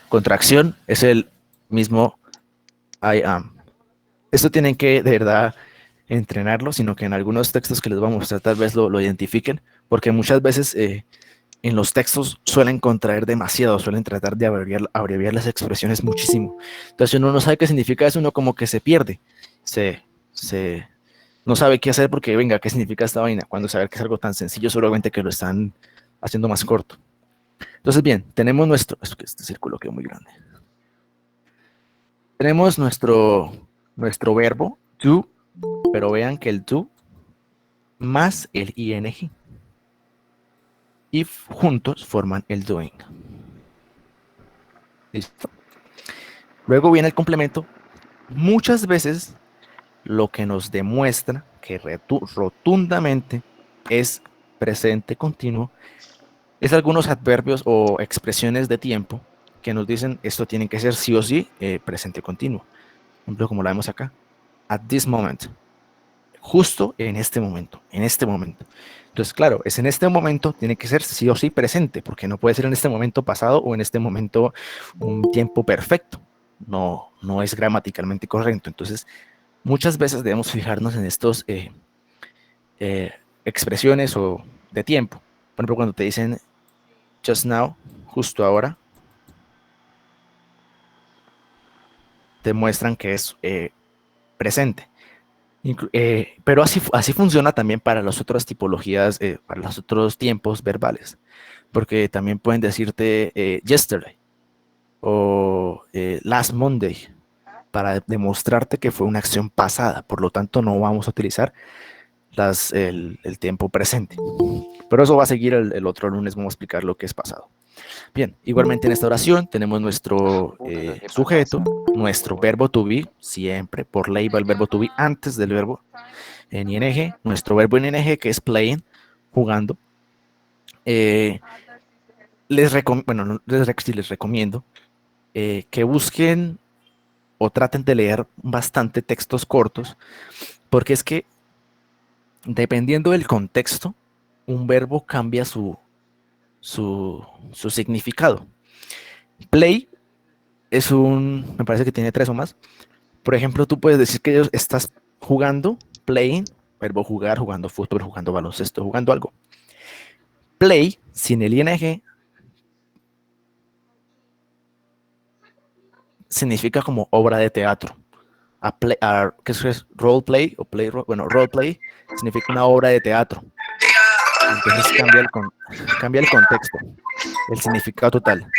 contracción es el mismo I am. Esto tienen que de verdad entrenarlo, sino que en algunos textos que les voy a mostrar tal vez lo identifiquen, porque muchas veces en los textos suelen contraer demasiado, suelen tratar de abreviar las expresiones muchísimo. Entonces, si uno no sabe qué significa eso, uno como que se pierde, no sabe qué hacer porque, venga, ¿qué significa esta vaina? Cuando saber que es algo tan sencillo, solamente que lo están haciendo más corto. Entonces, bien, tenemos este círculo quedó muy grande. Tenemos nuestro verbo to, pero vean que el to más el ing y juntos forman el doing. ¿Listo? Luego viene el complemento. Muchas veces lo que nos demuestra que rotundamente es presente continuo es algunos adverbios o expresiones de tiempo que nos dicen esto tiene que ser sí o sí presente continuo. Por ejemplo, como lo vemos acá. At this moment. Justo en este momento. En este momento. Entonces, claro, es en este momento, tiene que ser sí o sí presente, porque no puede ser en este momento pasado o en este momento un tiempo perfecto. No es gramaticalmente correcto. Entonces, muchas veces debemos fijarnos en estos expresiones o de tiempo. Por ejemplo, cuando te dicen just now, justo ahora, te muestran que es presente. Pero así funciona también para las otras tipologías, para los otros tiempos verbales, porque también pueden decirte yesterday o last Monday para demostrarte que fue una acción pasada, por lo tanto no vamos a utilizar el tiempo presente. Pero eso va a seguir el otro lunes, vamos a explicar lo que es pasado. Bien, igualmente en esta oración tenemos nuestro sujeto, nuestro verbo to be, siempre por ley va el verbo to be antes del verbo en ing, nuestro verbo en ing que es playing, jugando. Les recomiendo que busquen o traten de leer bastante textos cortos, porque es que dependiendo del contexto, un verbo cambia su significado. Play es me parece que tiene 3 o más. Por ejemplo, tú puedes decir que estás jugando, playing, verbo jugar, jugando fútbol, jugando baloncesto, jugando algo. Play, sin el ing, significa como obra de teatro. ¿Qué es role play? Bueno, role play significa una obra de teatro. Entonces cambia el contexto, el significado total.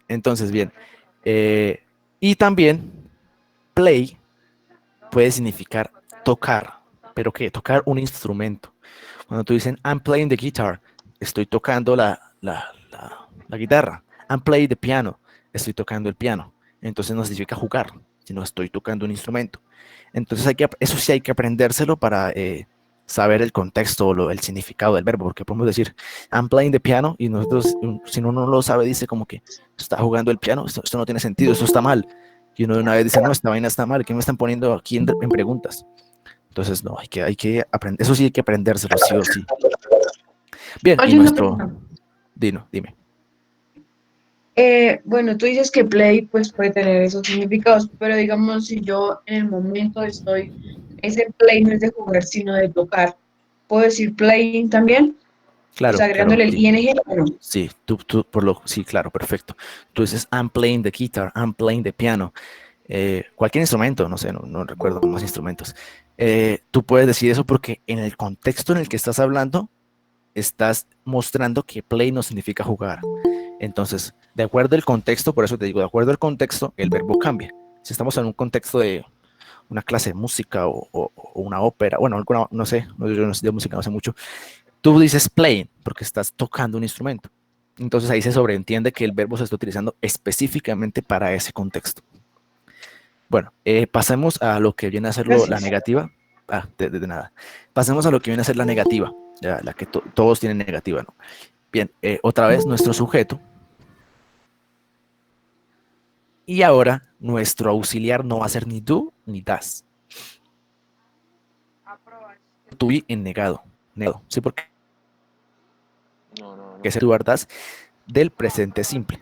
Entonces, bien. Y también, play puede significar tocar. ¿Pero qué? Tocar un instrumento. Cuando tú dicen, I'm playing the guitar, estoy tocando la guitarra. I'm playing the piano, estoy tocando el piano. Entonces no significa jugar, sino estoy tocando un instrumento. Entonces eso sí hay que aprendérselo para saber el contexto o el significado del verbo, porque podemos decir, I'm playing the piano, y nosotros, si uno no lo sabe, dice como que está jugando el piano, esto no tiene sentido, esto está mal. Y uno de una vez dice, no, esta vaina está mal, ¿qué me están poniendo aquí en preguntas? Entonces, no, hay que aprender, eso sí hay que aprendérselo, sí o sí. Bien, y dime. Bueno, tú dices que play pues puede tener esos significados, pero digamos si yo en el momento ese play no es de jugar sino de tocar, ¿puedo decir playing también? Claro, o sea, agregándole claro, el ing o no. Sí, sí, claro, perfecto. Tú dices, I'm playing the guitar, I'm playing the piano. Cualquier instrumento, no sé, no recuerdo más instrumentos. Tú puedes decir eso porque en el contexto en el que estás hablando, estás mostrando que play no significa jugar. Entonces, de acuerdo al contexto, por eso te digo, de acuerdo al contexto, el verbo cambia. Si estamos en un contexto de una clase de música o una ópera, bueno, no sé, yo de música no sé mucho, tú dices playing porque estás tocando un instrumento. Entonces ahí se sobreentiende que el verbo se está utilizando específicamente para ese contexto. Bueno, pasemos a lo que viene a ser la negativa. De nada. Pasemos a lo que viene a ser la negativa, ya, la que todos tienen negativa, ¿no? Bien, otra vez nuestro sujeto. Y ahora nuestro auxiliar no va a ser ni do ni das. To be en negado. Sí, porque que es el lugar das del presente simple.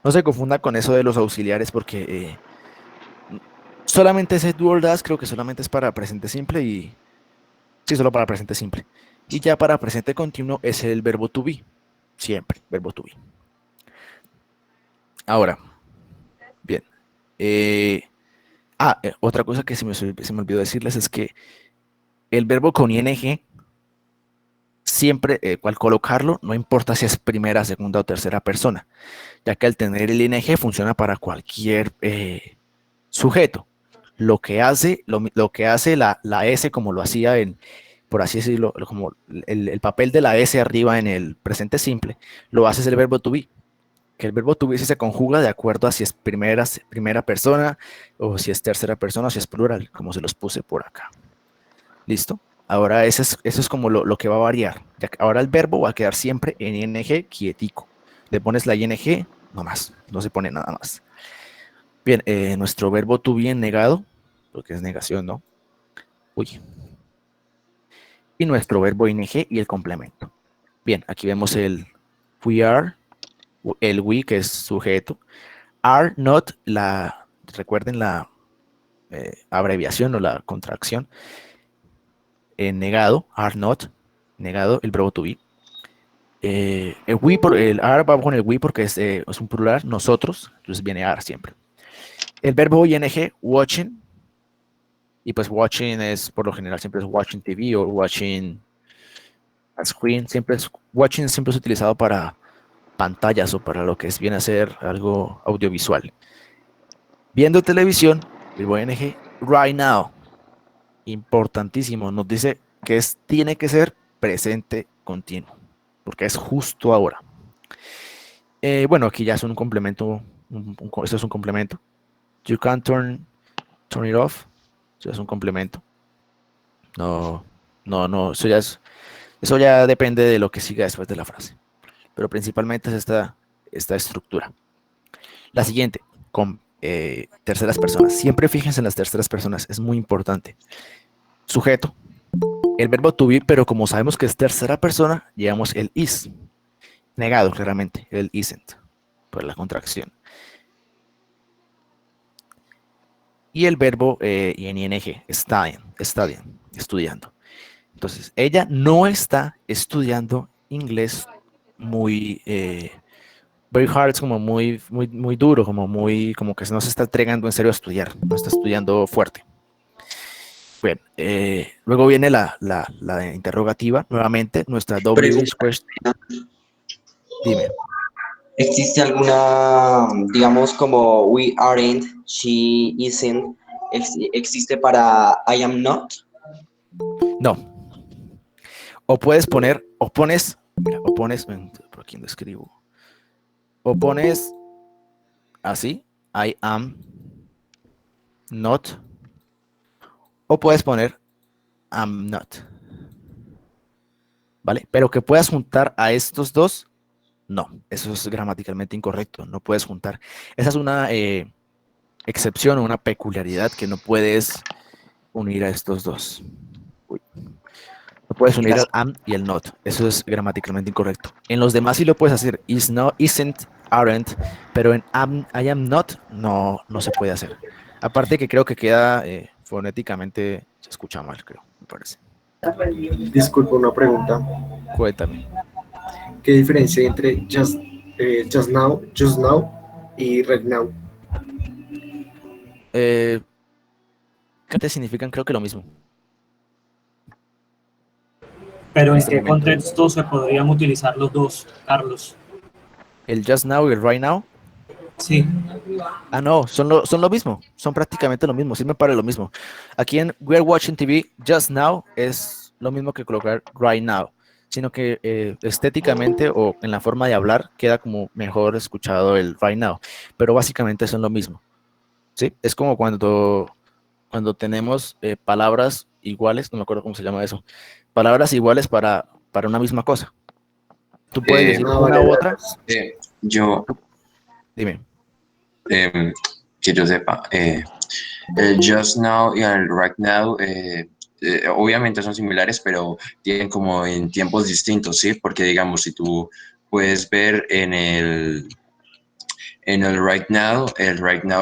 No se confunda con eso de los auxiliares porque solamente ese do or das creo que solamente es para presente simple y sí, solo para presente simple. Y ya para presente continuo es el verbo to be. Siempre, verbo to be. Ahora, bien. Otra cosa que se me olvidó decirles es que el verbo con ing siempre, al colocarlo, no importa si es primera, segunda o tercera persona, ya que al tener el ing funciona para cualquier sujeto. Lo que hace la S, como lo hacía por así decirlo, como el papel de la S arriba en el presente simple, lo hace el verbo to be. Que el verbo to be se conjuga de acuerdo a si es primera persona, o si es tercera persona, o si es plural, como se los puse por acá. ¿Listo? Ahora eso es como lo que va a variar. Ahora el verbo va a quedar siempre en ing quietico. Le pones la ing nomás, no se pone nada más. Bien, nuestro verbo to be en negado, porque es negación, ¿no? Uy. Y nuestro verbo ing y el complemento. Bien, aquí vemos el we are, el we que es sujeto, are not, recuerden la abreviación o la contracción, negado, are not, negado, el verbo to be. El are va con el we porque es un plural, nosotros, entonces viene are siempre. El verbo ing, watching, y pues watching es, por lo general, siempre es watching TV o watching a screen, watching siempre es utilizado para pantallas o para lo que viene a ser algo audiovisual. Viendo televisión, el verbo ing, right now, importantísimo, nos dice que tiene que ser presente continuo, porque es justo ahora. Bueno, aquí ya es un complemento, esto es un complemento. You can turn it off, eso es un complemento. No, eso ya depende de lo que siga después de la frase. Pero principalmente es esta estructura. La siguiente, con terceras personas. Siempre fíjense en las terceras personas, es muy importante. Sujeto, el verbo to be, pero como sabemos que es tercera persona, llevamos el is. Negado, claramente, el isn't, por la contracción. Y el verbo en ing, studying, estudiando. Entonces, ella no está estudiando inglés muy very hard, es como muy duro, como que no se está entregando en serio a estudiar, no está estudiando fuerte. Bien, luego viene la interrogativa, nuevamente, nuestra doble question. Dime. ¿Existe alguna, digamos, como we aren't, she isn't, existe para I am not? No. O puedes poner, por aquí no escribo. O pones así, I am not. O puedes poner am not. ¿Vale? Pero que puedas juntar a estos dos, no. Eso es gramaticalmente incorrecto. No puedes juntar. Esa es una excepción o una peculiaridad que no puedes unir a estos dos. Uy. No puedes unir el am y el not. Eso es gramaticalmente incorrecto. En los demás sí lo puedes hacer. Is not, isn't, aren't. Pero en am, I am not no se puede hacer. Aparte que creo que queda fonéticamente, se escucha mal, creo, me parece. Disculpa, una pregunta. Cuéntame. ¿Qué diferencia hay entre just now y right now? ¿Qué te significan? Creo que lo mismo. Pero ¿en qué contexto se podrían utilizar los dos, Carlos? ¿El just now y el right now? Sí. No, son lo mismo, son prácticamente lo mismo, sirven para lo mismo. Aquí en We're Watching TV, just now es lo mismo que colocar right now. sino que estéticamente o en la forma de hablar queda como mejor escuchado el right now, pero básicamente son lo mismo, ¿sí? Es como cuando tenemos palabras iguales, no me acuerdo cómo se llama eso, palabras iguales para una misma cosa. Tú puedes decir una u otra. Yo, Dime. que yo sepa, el just now y el right now, obviamente son similares, pero tienen como en tiempos distintos, ¿sí? Porque digamos, si tú puedes ver en el right now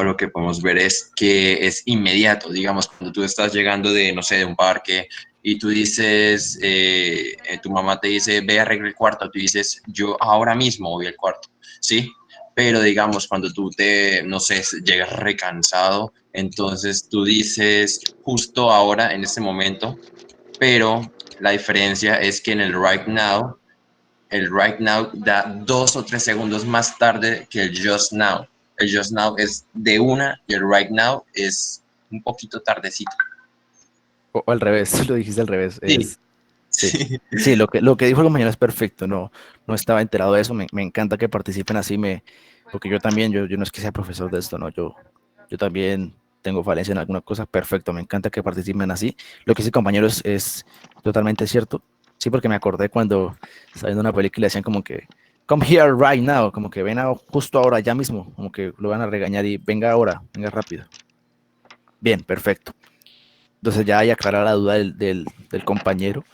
lo que podemos ver es que es inmediato, digamos, cuando tú estás llegando de, no sé, de un parque y tú dices, tu mamá te dice, ve a arreglar el cuarto, tú dices, yo ahora mismo voy al cuarto, ¿sí? Pero digamos, cuando tú te, no sé, llegas recansado, entonces tú dices, justo ahora, en este momento, pero la diferencia es que en el right now da 2 o 3 segundos más tarde que el just now. El just now es de una y el right now es un poquito tardecito. O al revés, lo dijiste al revés. Sí. Sí, lo que dijo el compañero es perfecto. No estaba enterado de eso. Me encanta que participen así, porque yo también, yo no es que sea profesor de esto, ¿no? Yo también tengo falencia en alguna cosa. Perfecto, me encanta que participen así. Lo que dice el compañero es totalmente cierto. Sí, porque me acordé cuando estaba viendo una película y decían como que, come here right now, como que ven justo ahora, ya mismo, como que lo van a regañar y venga ahora, venga rápido. Bien, perfecto. Entonces ya hay aclarar la duda del compañero.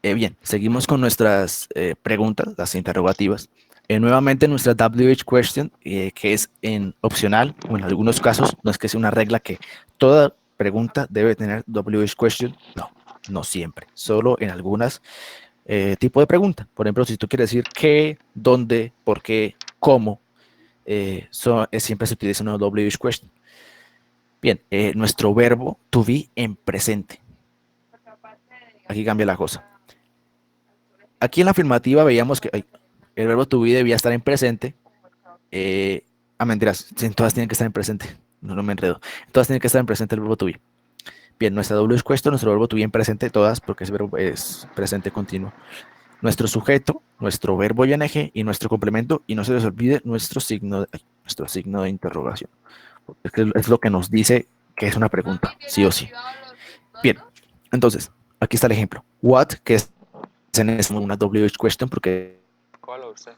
Bien, seguimos con nuestras preguntas, las interrogativas. Nuevamente nuestra WH question, que es en opcional o en algunos casos, no es que sea una regla que toda pregunta debe tener WH question, no siempre, solo en algunas tipos de pregunta. Por ejemplo, si tú quieres decir qué, dónde, por qué, cómo, siempre se utiliza una WH question. Bien, nuestro verbo to be en presente. Aquí cambia la cosa. Aquí en la afirmativa veíamos que el verbo to be debía estar en presente. Mentiras, en todas tienen que estar en presente. No me enredo. En todas tienen que estar en presente el verbo to be. Bien, nuestra doble question, nuestro verbo to be en presente, todas, porque ese verbo es presente continuo. Nuestro sujeto, nuestro verbo ing y nuestro complemento, y no se les olvide nuestro signo de interrogación. Porque es lo que nos dice que es una pregunta, sí o sí. Bien, entonces, aquí está el ejemplo. What, que es una WH question, porque ¿Cuál usted?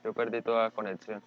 Yo perdí toda conexión.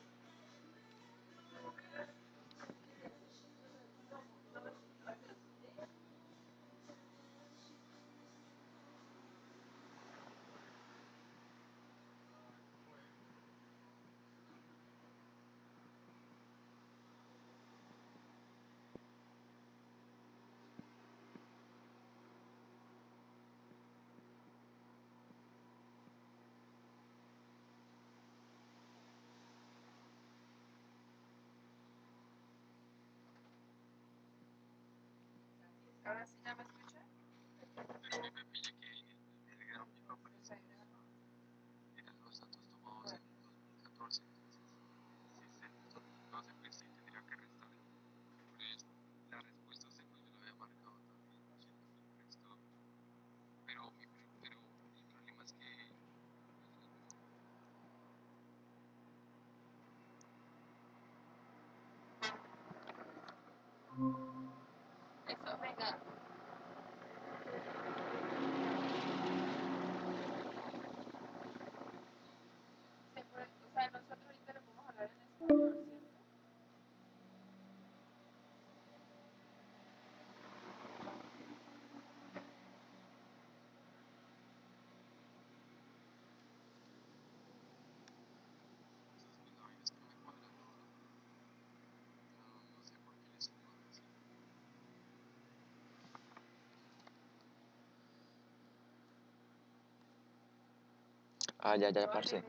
Ah, ya, parce.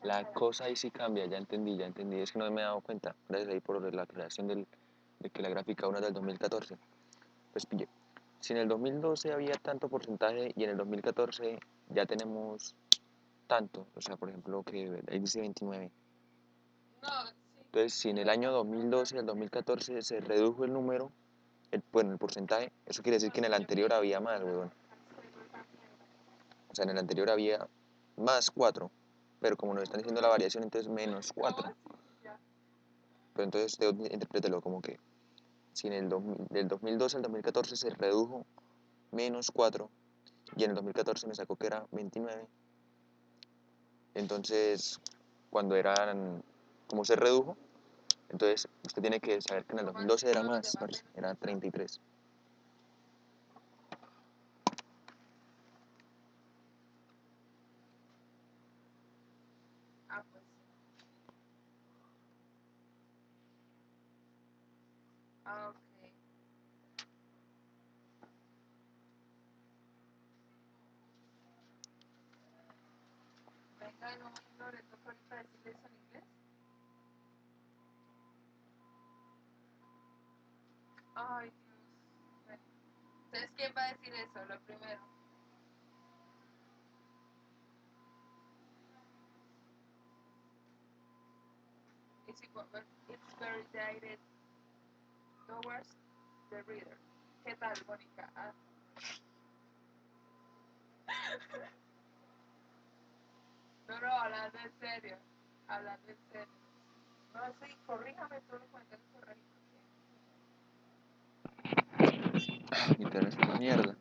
La cosa ahí sí cambia, ya entendí. Es que no me he dado cuenta. Gracias ahí por la aclaración de que la gráfica 1 es del 2014. Pues pille. Si en el 2012 había tanto porcentaje y en el 2014 ya tenemos tanto, o sea, por ejemplo, que ahí dice 29. Entonces, si en el año 2012 al 2014 se redujo el número, bueno, el porcentaje, eso quiere decir que en el anterior había más, weón. O sea, en el anterior había más 4, pero como nos están diciendo la variación, entonces menos 4. Pero entonces usted interprételo como que si del 2012 al 2014 se redujo menos 4 y en el 2014 me sacó que era 29, entonces cuando como se redujo, entonces usted tiene que saber que en el 2012 era más, parce, era 33. Internet es una mierda.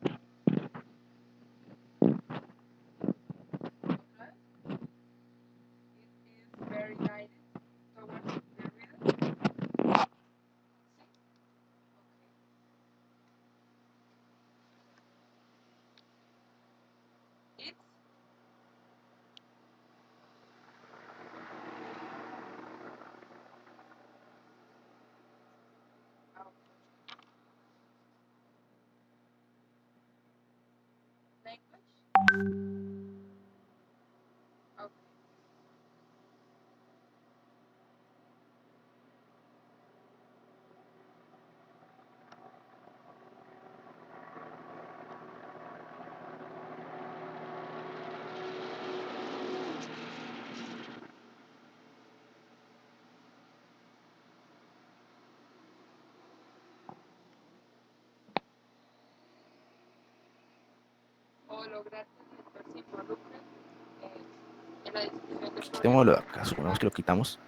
Quitémoslo de acá, supongamos que lo quitamos.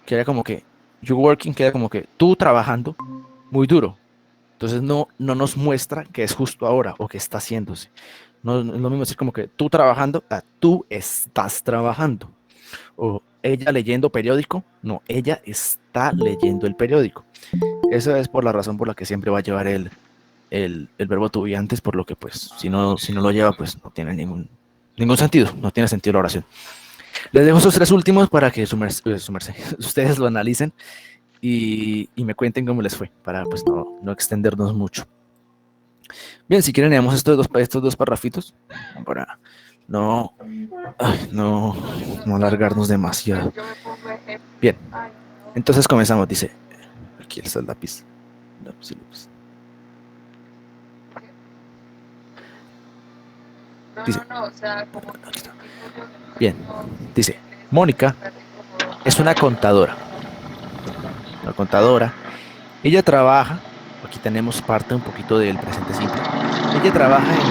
Queda como que you working, queda como que tú trabajando muy duro. Entonces no nos muestra que es justo ahora o que está haciéndose. No es lo mismo decir como que tú trabajando a tú estás trabajando. O ella leyendo periódico, no, ella está leyendo el periódico. Esa es por la razón por la que siempre va a llevar el verbo to be antes, por lo que pues si no lo lleva pues no tiene ningún sentido, no tiene sentido la oración. Les dejo esos 3 últimos para que ustedes lo analicen y me cuenten cómo les fue, para pues no extendernos mucho. Bien, si quieren leemos estos dos parrafitos para no alargarnos demasiado. Bien, entonces comenzamos, dice, aquí está el lápiz. Dice, bien, dice, Mónica es una contadora. Una contadora. Ella trabaja, aquí tenemos parte un poquito del presente simple. Ella trabaja en el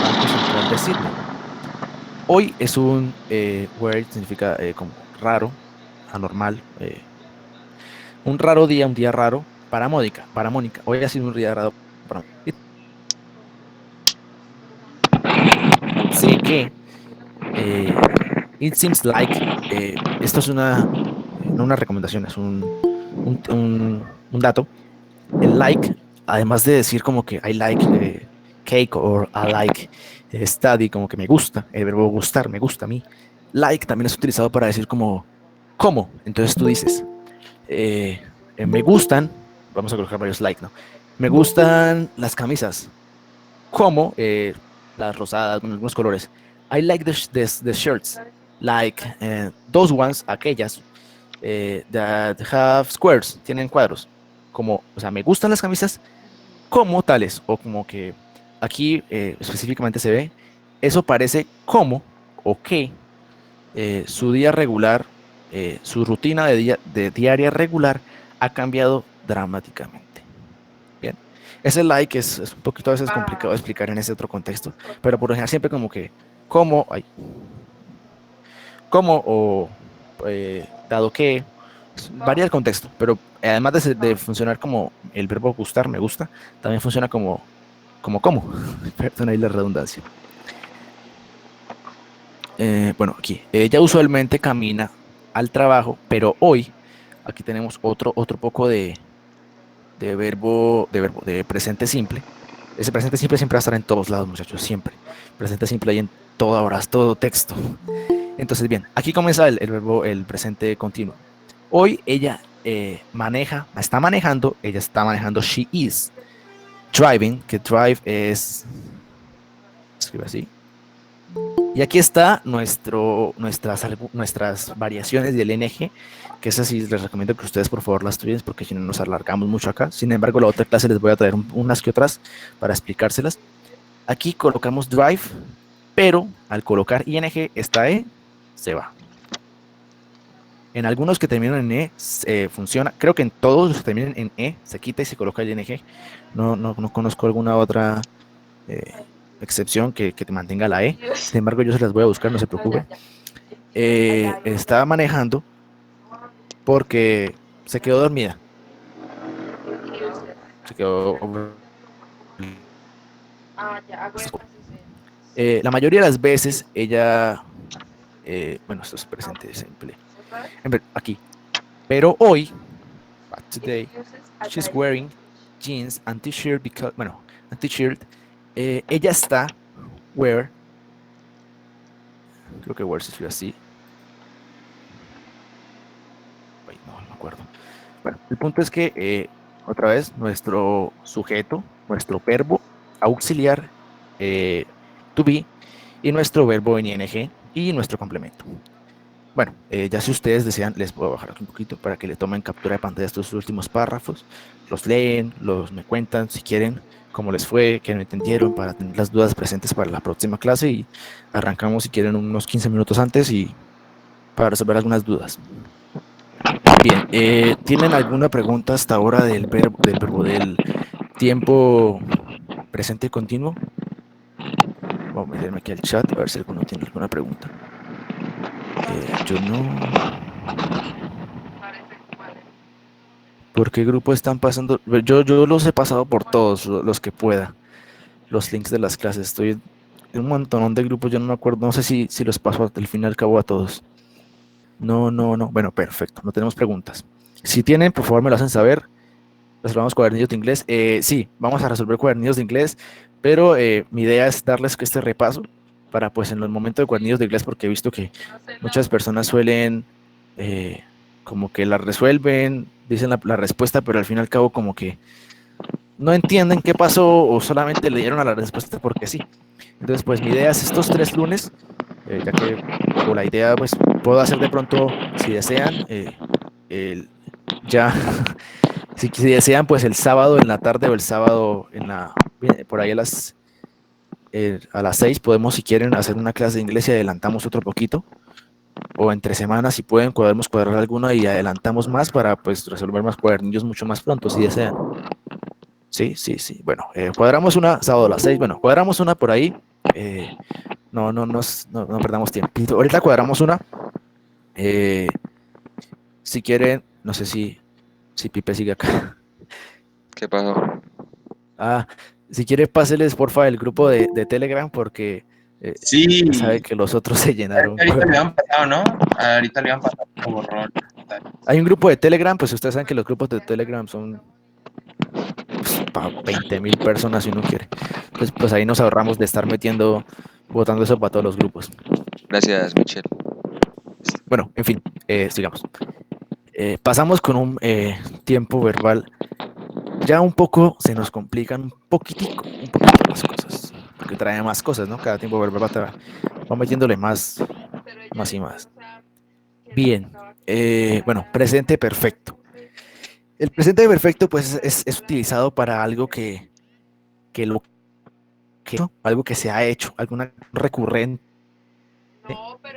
Banco Central de Sydney. Hoy es un word, significa como raro, anormal, un raro día, un día raro para Mónica. Hoy ha sido un día raro para Mónica. Así que it seems like esto es no una recomendación, es un dato. El like, además de decir como que I like cake or I like study, como que me gusta, el verbo gustar, me gusta a mí. Like también es utilizado para decir como ¿cómo? Entonces tú dices me gustan, vamos a colocar varios like, ¿no? Me gustan las camisas, como las rosadas, con algunos colores. I like the shirts, like those ones, aquellas that have squares, tienen cuadros. Como, o sea, me gustan las camisas como tales, o como que aquí específicamente se ve, eso parece como o que su día regular su rutina de diaria regular ha cambiado dramáticamente. Bien, ese like es un poquito a veces complicado de explicar en ese otro contexto, pero por lo general siempre como que, cómo o dado que, varía el contexto, pero además de funcionar como el verbo gustar, me gusta, también funciona como cómo, perdón ahí la redundancia. Bueno, aquí, ella usualmente camina al trabajo, pero hoy aquí tenemos otro poco de de presente simple. Ese presente simple siempre va a estar en todos lados, muchachos, siempre. Presente simple hay en toda hora, todo texto. Entonces, bien, aquí comienza el presente continuo. Hoy ella está manejando, she is driving, que drive es, escribe así. Y aquí está nuestras variaciones del ING, que esas sí les recomiendo que ustedes por favor las estudien, porque si no nos alargamos mucho acá. Sin embargo, la otra clase les voy a traer unas que otras para explicárselas. Aquí colocamos drive, pero al colocar ING, esta E se va. En algunos que terminan en E funciona. Creo que en todos los que terminan en E se quita y se coloca el ING. No conozco alguna otra excepción que te mantenga la E. Sin embargo, yo se las voy a buscar, no se preocupen. Estaba manejando porque se quedó dormida. Se quedó... la mayoría de las veces ella... bueno, esto es presente simple. Aquí. Pero hoy, today, she's wearing jeans and t-shirt because... Bueno, and t-shirt. Ella está creo que wear se escribe así. Ay, no me acuerdo. Bueno, el punto es que otra vez nuestro sujeto, nuestro verbo auxiliar to be y nuestro verbo en ing y nuestro complemento. Bueno, ya si ustedes desean, les puedo bajar aquí un poquito para que le tomen captura de pantalla estos últimos párrafos, los leen, me cuentan si quieren cómo les fue, qué no entendieron, para tener las dudas presentes para la próxima clase, y arrancamos si quieren unos 15 minutos antes y para resolver algunas dudas. Bien, ¿tienen alguna pregunta hasta ahora del del tiempo presente continuo? Vamos a meterme aquí al chat a ver si alguno tiene alguna pregunta. Yo no. ¿Por qué grupo están pasando? Yo los he pasado por todos los que pueda. Los links de las clases. Estoy en un montón de grupos, yo no me acuerdo. No sé si los paso hasta el final al cabo a todos. No. Bueno, perfecto. No tenemos preguntas. Si tienen, por favor me lo hacen saber. Resolvamos cuadernillos de inglés. Sí, vamos a resolver cuadernillos de inglés. Pero mi idea es darles este repaso para pues en los momentos de cuadernillos de inglés, porque he visto que muchas personas suelen como que la resuelven, dicen la respuesta, pero al fin y al cabo como que no entienden qué pasó o solamente le dieron a la respuesta porque sí. Entonces pues mi idea es estos 3 lunes, ya que por la idea pues puedo hacer de pronto, si desean, ya si desean pues el sábado en la tarde o el sábado por ahí a las 6 podemos, si quieren, hacer una clase de inglés y adelantamos otro poquito, o entre semanas si pueden podemos cuadrar alguna y adelantamos más para pues resolver más cuadernillos mucho más pronto si desean. Sí, bueno, cuadramos una sábado a las 6, bueno, cuadramos una por ahí, no perdamos tiempo. Ahorita cuadramos una, si quieren, no sé si Pipe sigue acá. ¿Qué pasó? Si quiere, páseles porfa el grupo de Telegram, porque sí, sabe que los otros se llenaron. Ahorita le han pasado, ¿no? Ahorita le han pasado como borrón. Hay un grupo de Telegram, pues ustedes saben que los grupos de Telegram son para 20.000 personas si uno quiere. Pues ahí nos ahorramos de estar botando eso para todos los grupos. Gracias, Michelle. Bueno, en fin, sigamos. Pasamos con un tiempo verbal. Ya un poco se nos complican un poquito las cosas, porque trae más cosas, ¿no? Cada tiempo verbal va metiéndole más y más. Bien, bueno, presente perfecto. El presente perfecto pues es utilizado para algo algo que se ha hecho, alguna recurrente,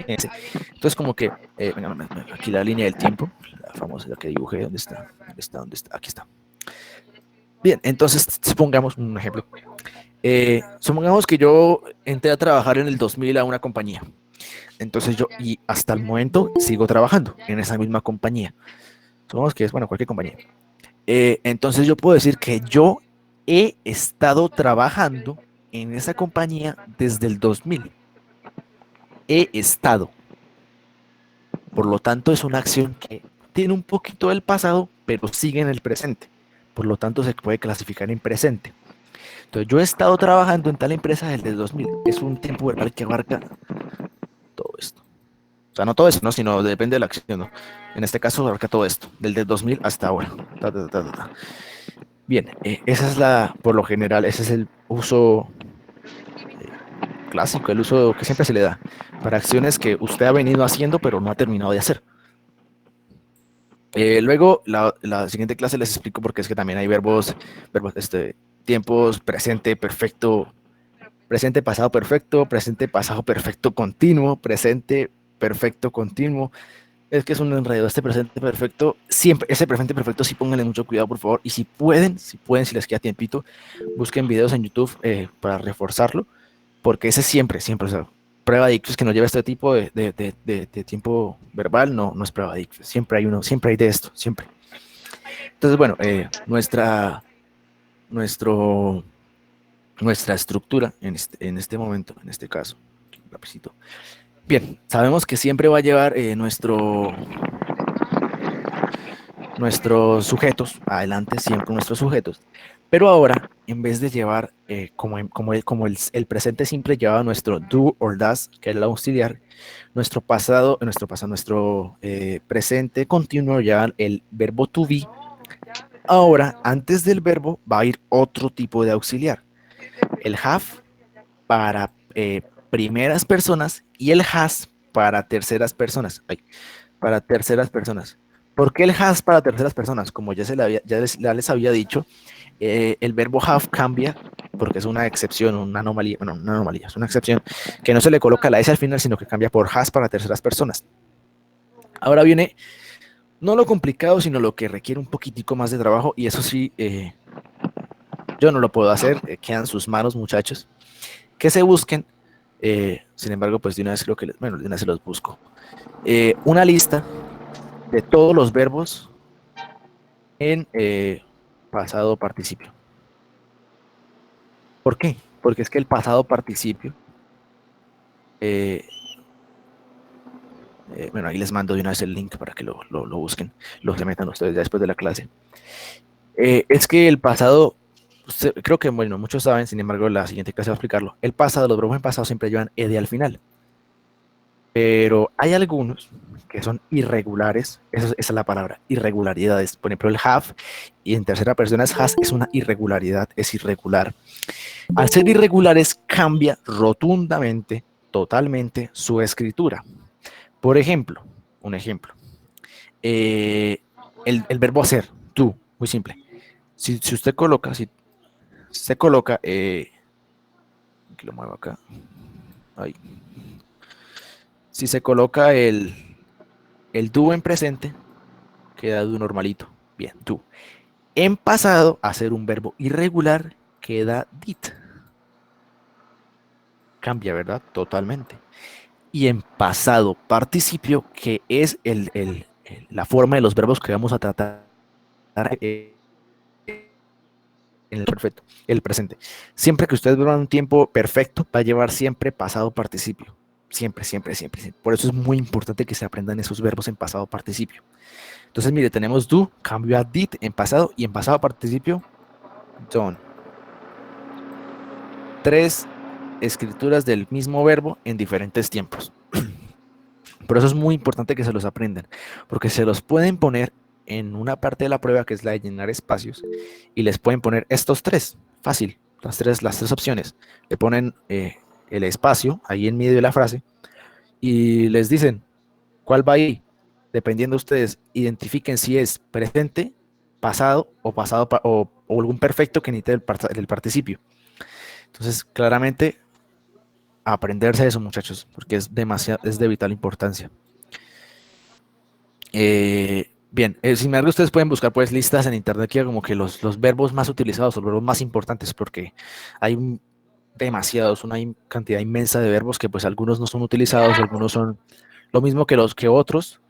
Entonces, como que, venga, aquí la línea del tiempo, la famosa, la que dibujé, ¿dónde está? ¿Dónde está? ¿Dónde está? Aquí está. Bien, entonces, supongamos un ejemplo. Supongamos que yo entré a trabajar en el 2000 a una compañía. Entonces y hasta el momento sigo trabajando en esa misma compañía. Supongamos que es, bueno, cualquier compañía. Entonces yo puedo decir que yo he estado trabajando en esa compañía desde el 2000. He estado. Por lo tanto, es una acción que tiene un poquito del pasado, pero sigue en el presente. Por lo tanto, se puede clasificar en presente. Entonces, yo he estado trabajando en tal empresa desde el 2000. Es un tiempo verbal que abarca todo esto. O sea, no todo eso, ¿no? Sino depende de la acción, ¿no? En este caso, abarca todo esto, del 2000 hasta ahora. Bien, esa es por lo general, ese es el uso clásico, el uso que siempre se le da para acciones que usted ha venido haciendo, pero no ha terminado de hacer. Luego, la siguiente clase les explico porque es que también hay verbos, tiempos, presente, perfecto, presente, pasado perfecto continuo, presente, perfecto continuo. Es que es un enredo este presente perfecto. Siempre, ese presente perfecto sí pónganle mucho cuidado, por favor. Y si pueden, si les queda tiempito, busquen videos en YouTube para reforzarlo, porque ese siempre, o sea, prueba de ictus que nos lleva este tipo de tiempo verbal, no es prueba de ictus. Siempre hay siempre hay de esto, siempre. Entonces, bueno, nuestra estructura en este momento, en este caso, lapicito. Bien, sabemos que siempre va a llevar nuestros sujetos, adelante siempre nuestros sujetos, pero ahora, en vez de llevar, como el presente simple llevaba nuestro do or does, que es el auxiliar, nuestro presente continuo lleva el verbo to be. Ahora, antes del verbo va a ir otro tipo de auxiliar, el have para primeras personas y el has para terceras personas. Para terceras personas. ¿Por qué el has para terceras personas? Como ya les había dicho, el verbo have cambia porque es una excepción, una anomalía, bueno, una anomalía, es una excepción que no se le coloca la S al final, sino que cambia por has para terceras personas. Ahora viene no lo complicado, sino lo que requiere un poquitico más de trabajo, y eso sí, yo no lo puedo hacer, quedan sus manos, muchachos, que se busquen. Sin embargo, pues de una vez creo que, de una vez se los busco. Una lista de todos los verbos en pasado participio. ¿Por qué? Porque es que el pasado participio, bueno, ahí les mando de una vez el link para que lo busquen, lo se metan ustedes ya después de la clase. Es que el pasado, creo que, bueno, muchos saben, sin embargo, la siguiente clase va a explicarlo. El pasado, los verbos en pasado siempre llevan ed al final. Pero hay algunos que son irregulares, esa es la palabra, irregularidades. Por ejemplo, el have, y en tercera persona es has, es una irregularidad, es irregular. Al ser irregulares, cambia rotundamente, totalmente su escritura. Por ejemplo, un ejemplo, el verbo hacer, tú, muy simple. Si usted coloca, aquí lo muevo acá, ahí. Si se coloca el do en presente, queda do normalito. Bien, do. En pasado, hacer un verbo irregular, queda did. Cambia, ¿verdad? Totalmente. Y en pasado participio, que es la forma de los verbos que vamos a tratar en el perfecto, el presente. Siempre que ustedes vean un tiempo perfecto, va a llevar siempre pasado participio. Siempre. Por eso es muy importante que se aprendan esos verbos en pasado participio. Entonces, mire, tenemos do, cambio a did en pasado, y en pasado participio, done. 3 escrituras del mismo verbo en diferentes tiempos. Por eso es muy importante que se los aprendan, porque se los pueden poner en una parte de la prueba, que es la de llenar espacios, y les pueden poner estos 3, fácil, las tres opciones. Le ponen el espacio ahí en medio de la frase y les dicen cuál va ahí. Dependiendo de ustedes, identifiquen si es presente, pasado o algún perfecto que necesite del participio. Entonces, claramente, aprenderse eso, muchachos, porque es demasiado, es de vital importancia. Bien, sin embargo, ustedes pueden buscar pues listas en internet que como que los verbos más utilizados, los verbos más importantes, porque hay demasiados, una cantidad inmensa de verbos que pues algunos no son utilizados, algunos son lo mismo que los que otros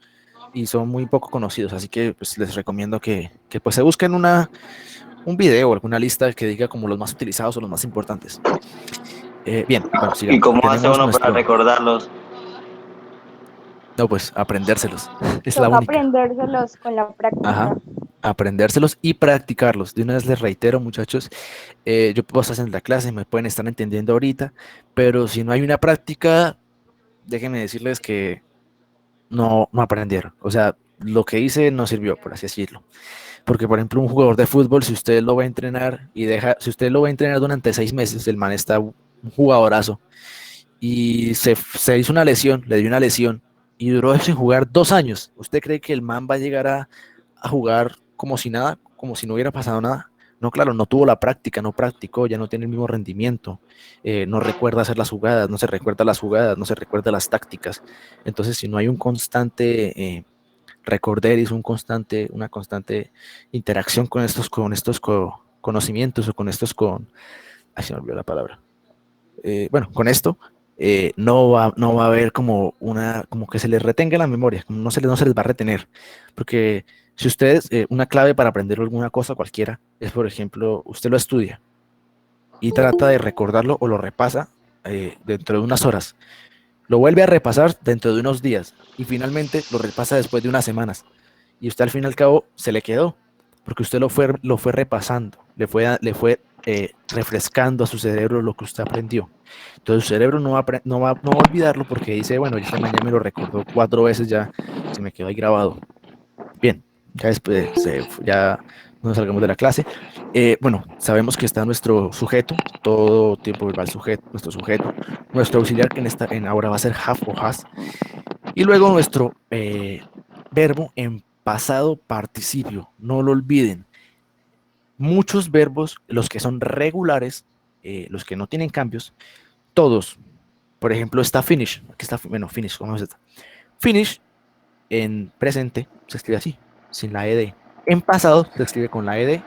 y son muy poco conocidos, así que pues les recomiendo que pues se busquen un video o alguna lista que diga como los más utilizados o los más importantes. Bien, bueno, sigamos. ¿Y cómo hace Tenemos uno para nuestro... recordarlos? No, pues aprendérselos, es la Toca única. aprendérselos con la práctica. Ajá, aprendérselos y practicarlos. De una vez les reitero, muchachos, yo puedo estar en la clase, me pueden estar entendiendo ahorita, pero si no hay una práctica, déjenme decirles que no aprendieron. O sea, lo que hice no sirvió, por así decirlo. Porque, por ejemplo, un jugador de fútbol, si usted lo va a entrenar si usted lo va a entrenar durante 6 meses, el man está un jugadorazo y se hizo una lesión, le dio una lesión y duró sin jugar 2 años. ¿Usted cree que el man va a llegar a jugar como si nada, como si no hubiera pasado nada? No, claro, no tuvo la práctica, no practicó, ya no tiene el mismo rendimiento, no recuerda hacer las jugadas, no se recuerda las jugadas, no se recuerda las tácticas. Entonces, si no hay un constante recorderis, una constante interacción con estos conocimientos o con estos ay, se me olvidó la palabra. Bueno, con esto no va a haber como que se les retenga la memoria, no se les va a retener, porque si ustedes, una clave para aprender alguna cosa cualquiera es, por ejemplo, usted lo estudia y trata de recordarlo o lo repasa dentro de unas horas, lo vuelve a repasar dentro de unos días y finalmente lo repasa después de unas semanas y usted al fin y al cabo se le quedó, porque usted lo fue repasando, le fue refrescando a su cerebro lo que usted aprendió. Entonces su cerebro no va a olvidarlo porque dice, bueno, esta mañana me lo recordó 4 veces, ya se me quedó ahí grabado. Bien, ya después ya nos salgamos de la clase. Bueno, sabemos que está nuestro sujeto, todo tiempo verbal sujeto, nuestro auxiliar que en ahora va a ser have o has, y luego nuestro verbo en pasado participio, no lo olviden. Muchos verbos, los que son regulares, los que no tienen cambios, todos, por ejemplo, está finish, aquí está, bueno, finish, ¿cómo es esto? Finish en presente se escribe así, sin la ed. En pasado se escribe con la ed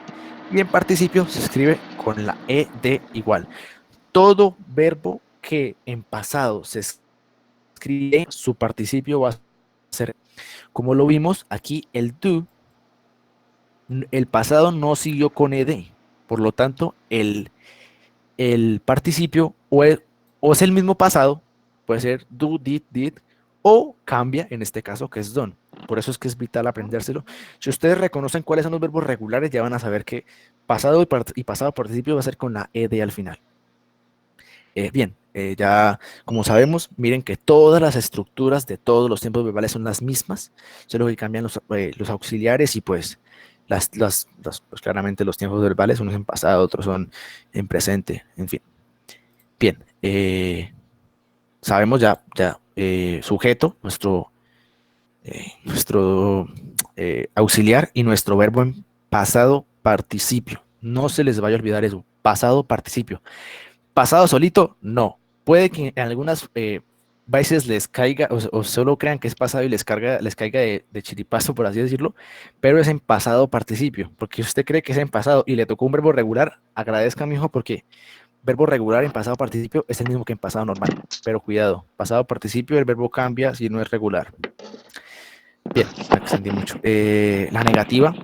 y en participio se escribe con la ed igual. Todo verbo que en pasado se escribe, su participio va a ser, como lo vimos aquí, el do, el pasado no siguió con ed, por lo tanto, el participio o es el mismo pasado, puede ser do, did, o cambia, en este caso, que es done. Por eso es que es vital aprendérselo. Si ustedes reconocen cuáles son los verbos regulares, ya van a saber que pasado y pasado participio va a ser con la ed al final. Bien, ya como sabemos, miren que todas las estructuras de todos los tiempos verbales son las mismas, solo que cambian los auxiliares y pues pues claramente los tiempos verbales, unos en pasado, otros son en presente, en fin. Bien, sabemos ya sujeto, nuestro auxiliar y nuestro verbo en pasado participio. No se les vaya a olvidar eso, pasado participio. Pasado solito, no. Puede que en algunas veces les caiga o solo crean que es pasado y les caiga de chiripazo, por así decirlo, pero es en pasado participio, porque si usted cree que es en pasado y le tocó un verbo regular, agradezca, mijo, porque verbo regular en pasado participio es el mismo que en pasado normal, pero cuidado, pasado participio el verbo cambia si no es regular. Bien, me extendí mucho. La negativa.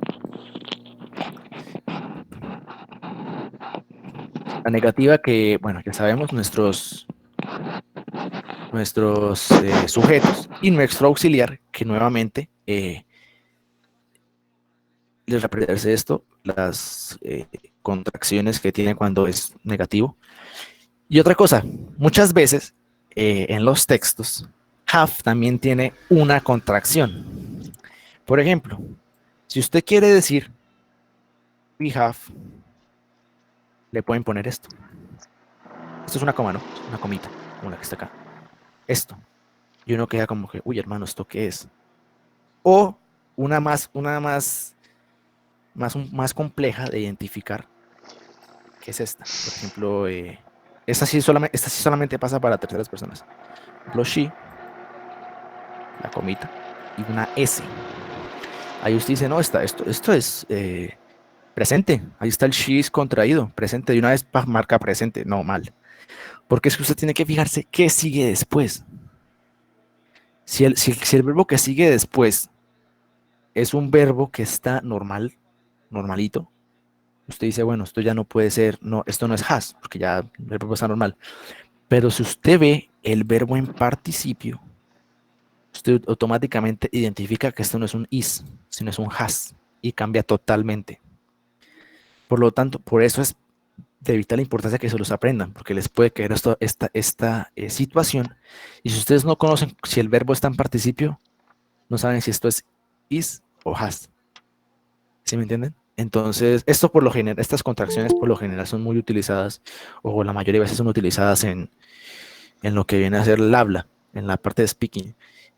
La negativa que, bueno, ya sabemos, nuestros sujetos y nuestro auxiliar, que nuevamente les aprenderse esto, las contracciones que tiene cuando es negativo. Y otra cosa, muchas veces en los textos, have también tiene una contracción. Por ejemplo, si usted quiere decir we have, le pueden poner esto. Esto es una coma, ¿no? Una comita, como la que está acá. Esto. Y uno queda como que, uy, hermano, ¿esto qué es? O una más compleja de identificar, que es esta. Por ejemplo, esta sí solamente pasa para terceras personas. Por ejemplo, she, la comita, y una S. Ahí usted dice, no, esto es presente. Ahí está el she is contraído, presente. De una vez marca presente, no, mal. Porque es que usted tiene que fijarse qué sigue después. Si el verbo que sigue después es un verbo que está normalito, usted dice, bueno, esto ya no puede ser, no, esto no es has, porque ya el verbo está normal. Pero si usted ve el verbo en participio, usted automáticamente identifica que esto no es un is, sino es un has, y cambia totalmente. Por lo tanto, por eso es de vital importancia que se los aprendan, porque les puede caer esta situación. Y si ustedes no conocen si el verbo está en participio, no saben si esto es is o has. ¿Sí me entienden? Entonces, esto por lo general, estas contracciones por lo general son muy utilizadas, o la mayoría de veces son utilizadas en lo que viene a ser el habla, en la parte de speaking.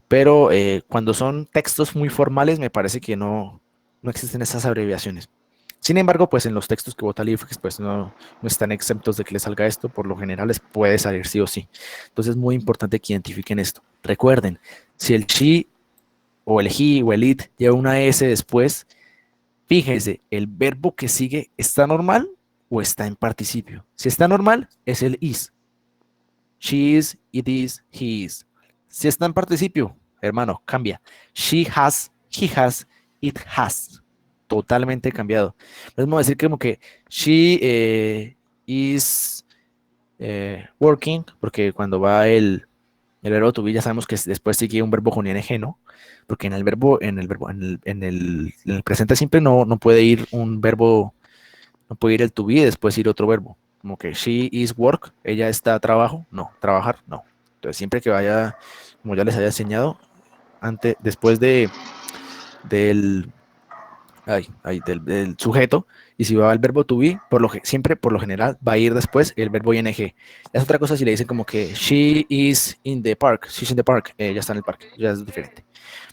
Pero cuando son textos muy formales, me parece que no existen esas abreviaciones. Sin embargo, pues en los textos que vota LibreX, pues no están exentos de que les salga esto, por lo general les puede salir sí o sí. Entonces es muy importante que identifiquen esto. Recuerden, si el she o el he o el it lleva una S después, fíjense, ¿el verbo que sigue está normal o está en participio? Si está normal, es el is. She is, it is, he is. Si está en participio, hermano, cambia. She has, he has, it has. Totalmente cambiado. Podemos decir como que she is working, porque cuando va el verbo to be ya sabemos que después sigue un verbo con ing, ¿no? Porque en el presente simple no puede ir un verbo, no puede ir el to be y después ir otro verbo. Como que she is work, ella está a trabajo, no, trabajar, no. Entonces siempre que vaya, como ya les había enseñado, después del sujeto, y si va el verbo to be, siempre por lo general va a ir después el verbo ing. Es otra cosa si le dicen como que she is in the park, she's in the park, ya está en el parque, ya es diferente.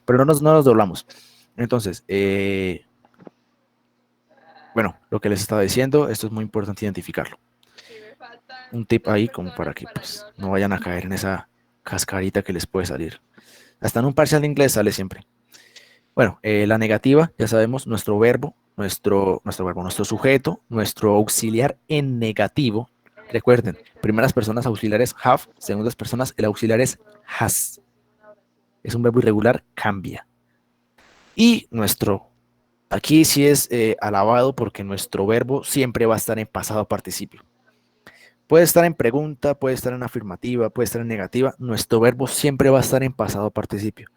Pero no nos doblamos. Entonces, bueno, lo que les estaba diciendo, esto es muy importante identificarlo. Un tip ahí como para que pues, no vayan a caer en esa cascarita que les puede salir. Hasta en un parcial de inglés sale siempre. Bueno, la negativa, ya sabemos, nuestro verbo, nuestro sujeto, nuestro auxiliar en negativo. Recuerden, primeras personas auxiliares have, segundas personas el auxiliar es has. Es un verbo irregular, cambia. Y aquí sí es alabado porque nuestro verbo siempre va a estar en pasado participio. Puede estar en pregunta, puede estar en afirmativa, puede estar en negativa. Nuestro verbo siempre va a estar en pasado participio.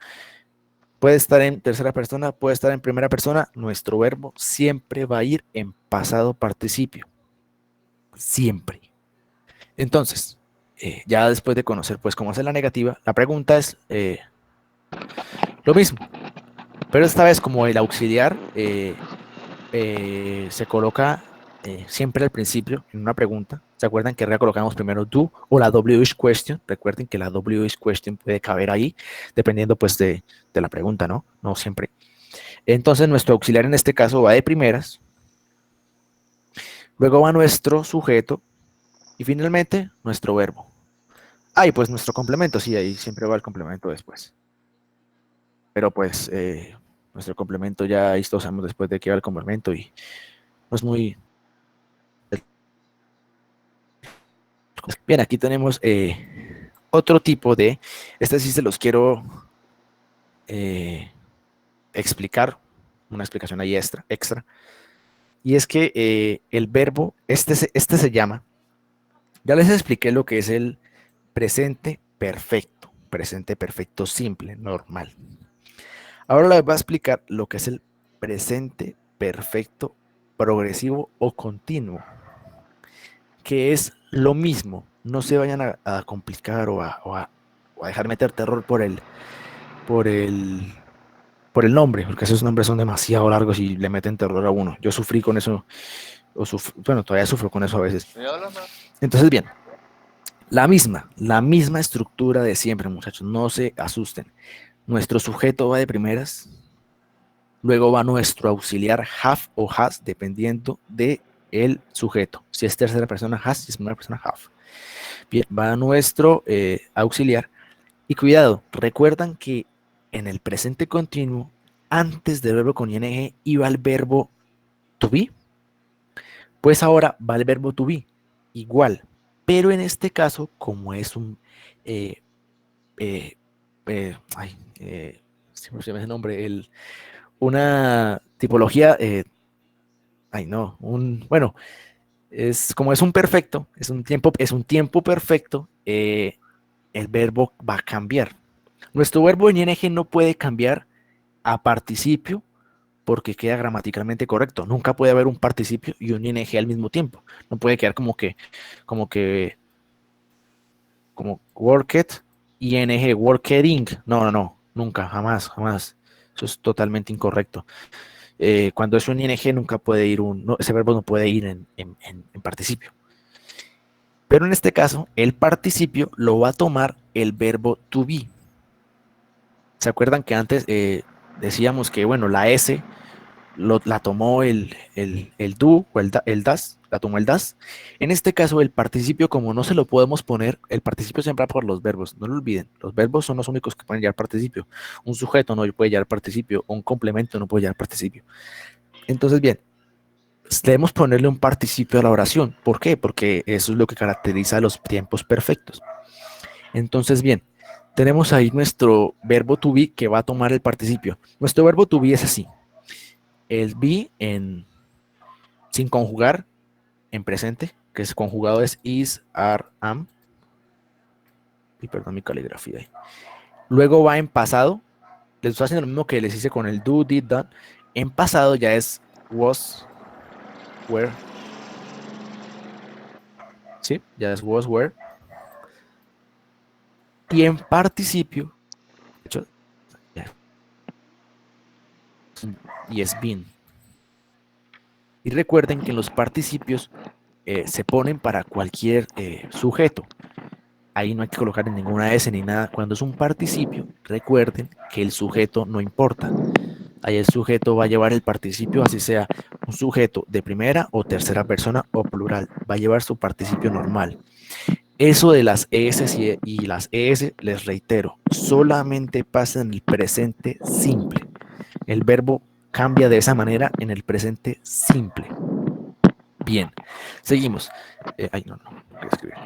Puede estar en tercera persona, puede estar en primera persona. Nuestro verbo siempre va a ir en pasado participio. Siempre. Entonces, ya después de conocer pues cómo hacer la negativa, la pregunta es lo mismo. Pero esta vez como el auxiliar se coloca siempre al principio en una pregunta. ¿Se acuerdan que recolocamos primero do o la WH question? Recuerden que la WH question puede caber ahí dependiendo pues de la pregunta, ¿no? No siempre. Entonces nuestro auxiliar en este caso va de primeras, luego va nuestro sujeto y finalmente nuestro verbo. Y pues nuestro complemento, sí, ahí siempre va el complemento después. Pero pues nuestro complemento ya esto sabemos después de que va el complemento y no es muy... Bien, aquí tenemos otro tipo de... Este sí se los quiero explicar, una explicación ahí extra. Y es que el verbo, este se llama... Ya les expliqué lo que es el presente perfecto simple, normal. Ahora les voy a explicar lo que es el presente perfecto progresivo o continuo, que es lo mismo. No se vayan a complicar o a dejar meter terror por el nombre, porque esos nombres son demasiado largos y le meten terror a uno. Yo sufrí con eso, bueno, todavía sufro con eso a veces. Entonces, bien, la misma estructura de siempre, muchachos, no se asusten. Nuestro sujeto va de primeras, luego va nuestro auxiliar have o has, dependiendo de el sujeto. Si es tercera persona, has, si es primera persona, have. Bien, va nuestro auxiliar. Y cuidado, recuerdan que en el presente continuo, antes del verbo con ing, iba el verbo to be. Pues ahora va el verbo to be, igual. Pero en este caso, como es un... eh, siempre se me hace el nombre, una tipología... bueno, es como es un perfecto, es un tiempo perfecto, el verbo va a cambiar. Nuestro verbo en ing no puede cambiar a participio porque queda gramaticalmente correcto. Nunca puede haber un participio y un ing al mismo tiempo. No puede quedar como worked, ing, working. No, nunca, jamás. Eso es totalmente incorrecto. Cuando es un ing nunca puede ir ese verbo no puede ir en participio. Pero en este caso, el participio lo va a tomar el verbo to be. ¿Se acuerdan que antes decíamos que, bueno, la S la tomó el do o el das, la tomó el das? En este caso, el participio, como no se lo podemos poner, el participio siempre va por los verbos, no lo olviden. Los verbos son los únicos que pueden llevar participio. Un sujeto no puede llevar participio, un complemento no puede llevar participio. Entonces, bien, debemos ponerle un participio a la oración. ¿Por qué? Porque eso es lo que caracteriza a los tiempos perfectos. Entonces, bien, tenemos ahí nuestro verbo to be que va a tomar el participio. Nuestro verbo to be es así. El be sin conjugar en presente, que es conjugado es is, are, am. Y perdón mi caligrafía ahí. Luego va en pasado. Les estoy haciendo lo mismo que les hice con el do, did, done. En pasado ya es was, were. ¿Sí? Ya es was, were. Y en participio, y es been. Y recuerden que en los participios se ponen para cualquier sujeto. Ahí no hay que colocar ninguna S ni nada. Cuando es un participio, recuerden que el sujeto no importa. Ahí el sujeto va a llevar el participio, así sea un sujeto de primera o tercera persona o plural. Va a llevar su participio normal. Eso de las S y las ES, les reitero, solamente pasa en el presente simple. El verbo cambia de esa manera en el presente simple. Bien, seguimos. No voy a escribir.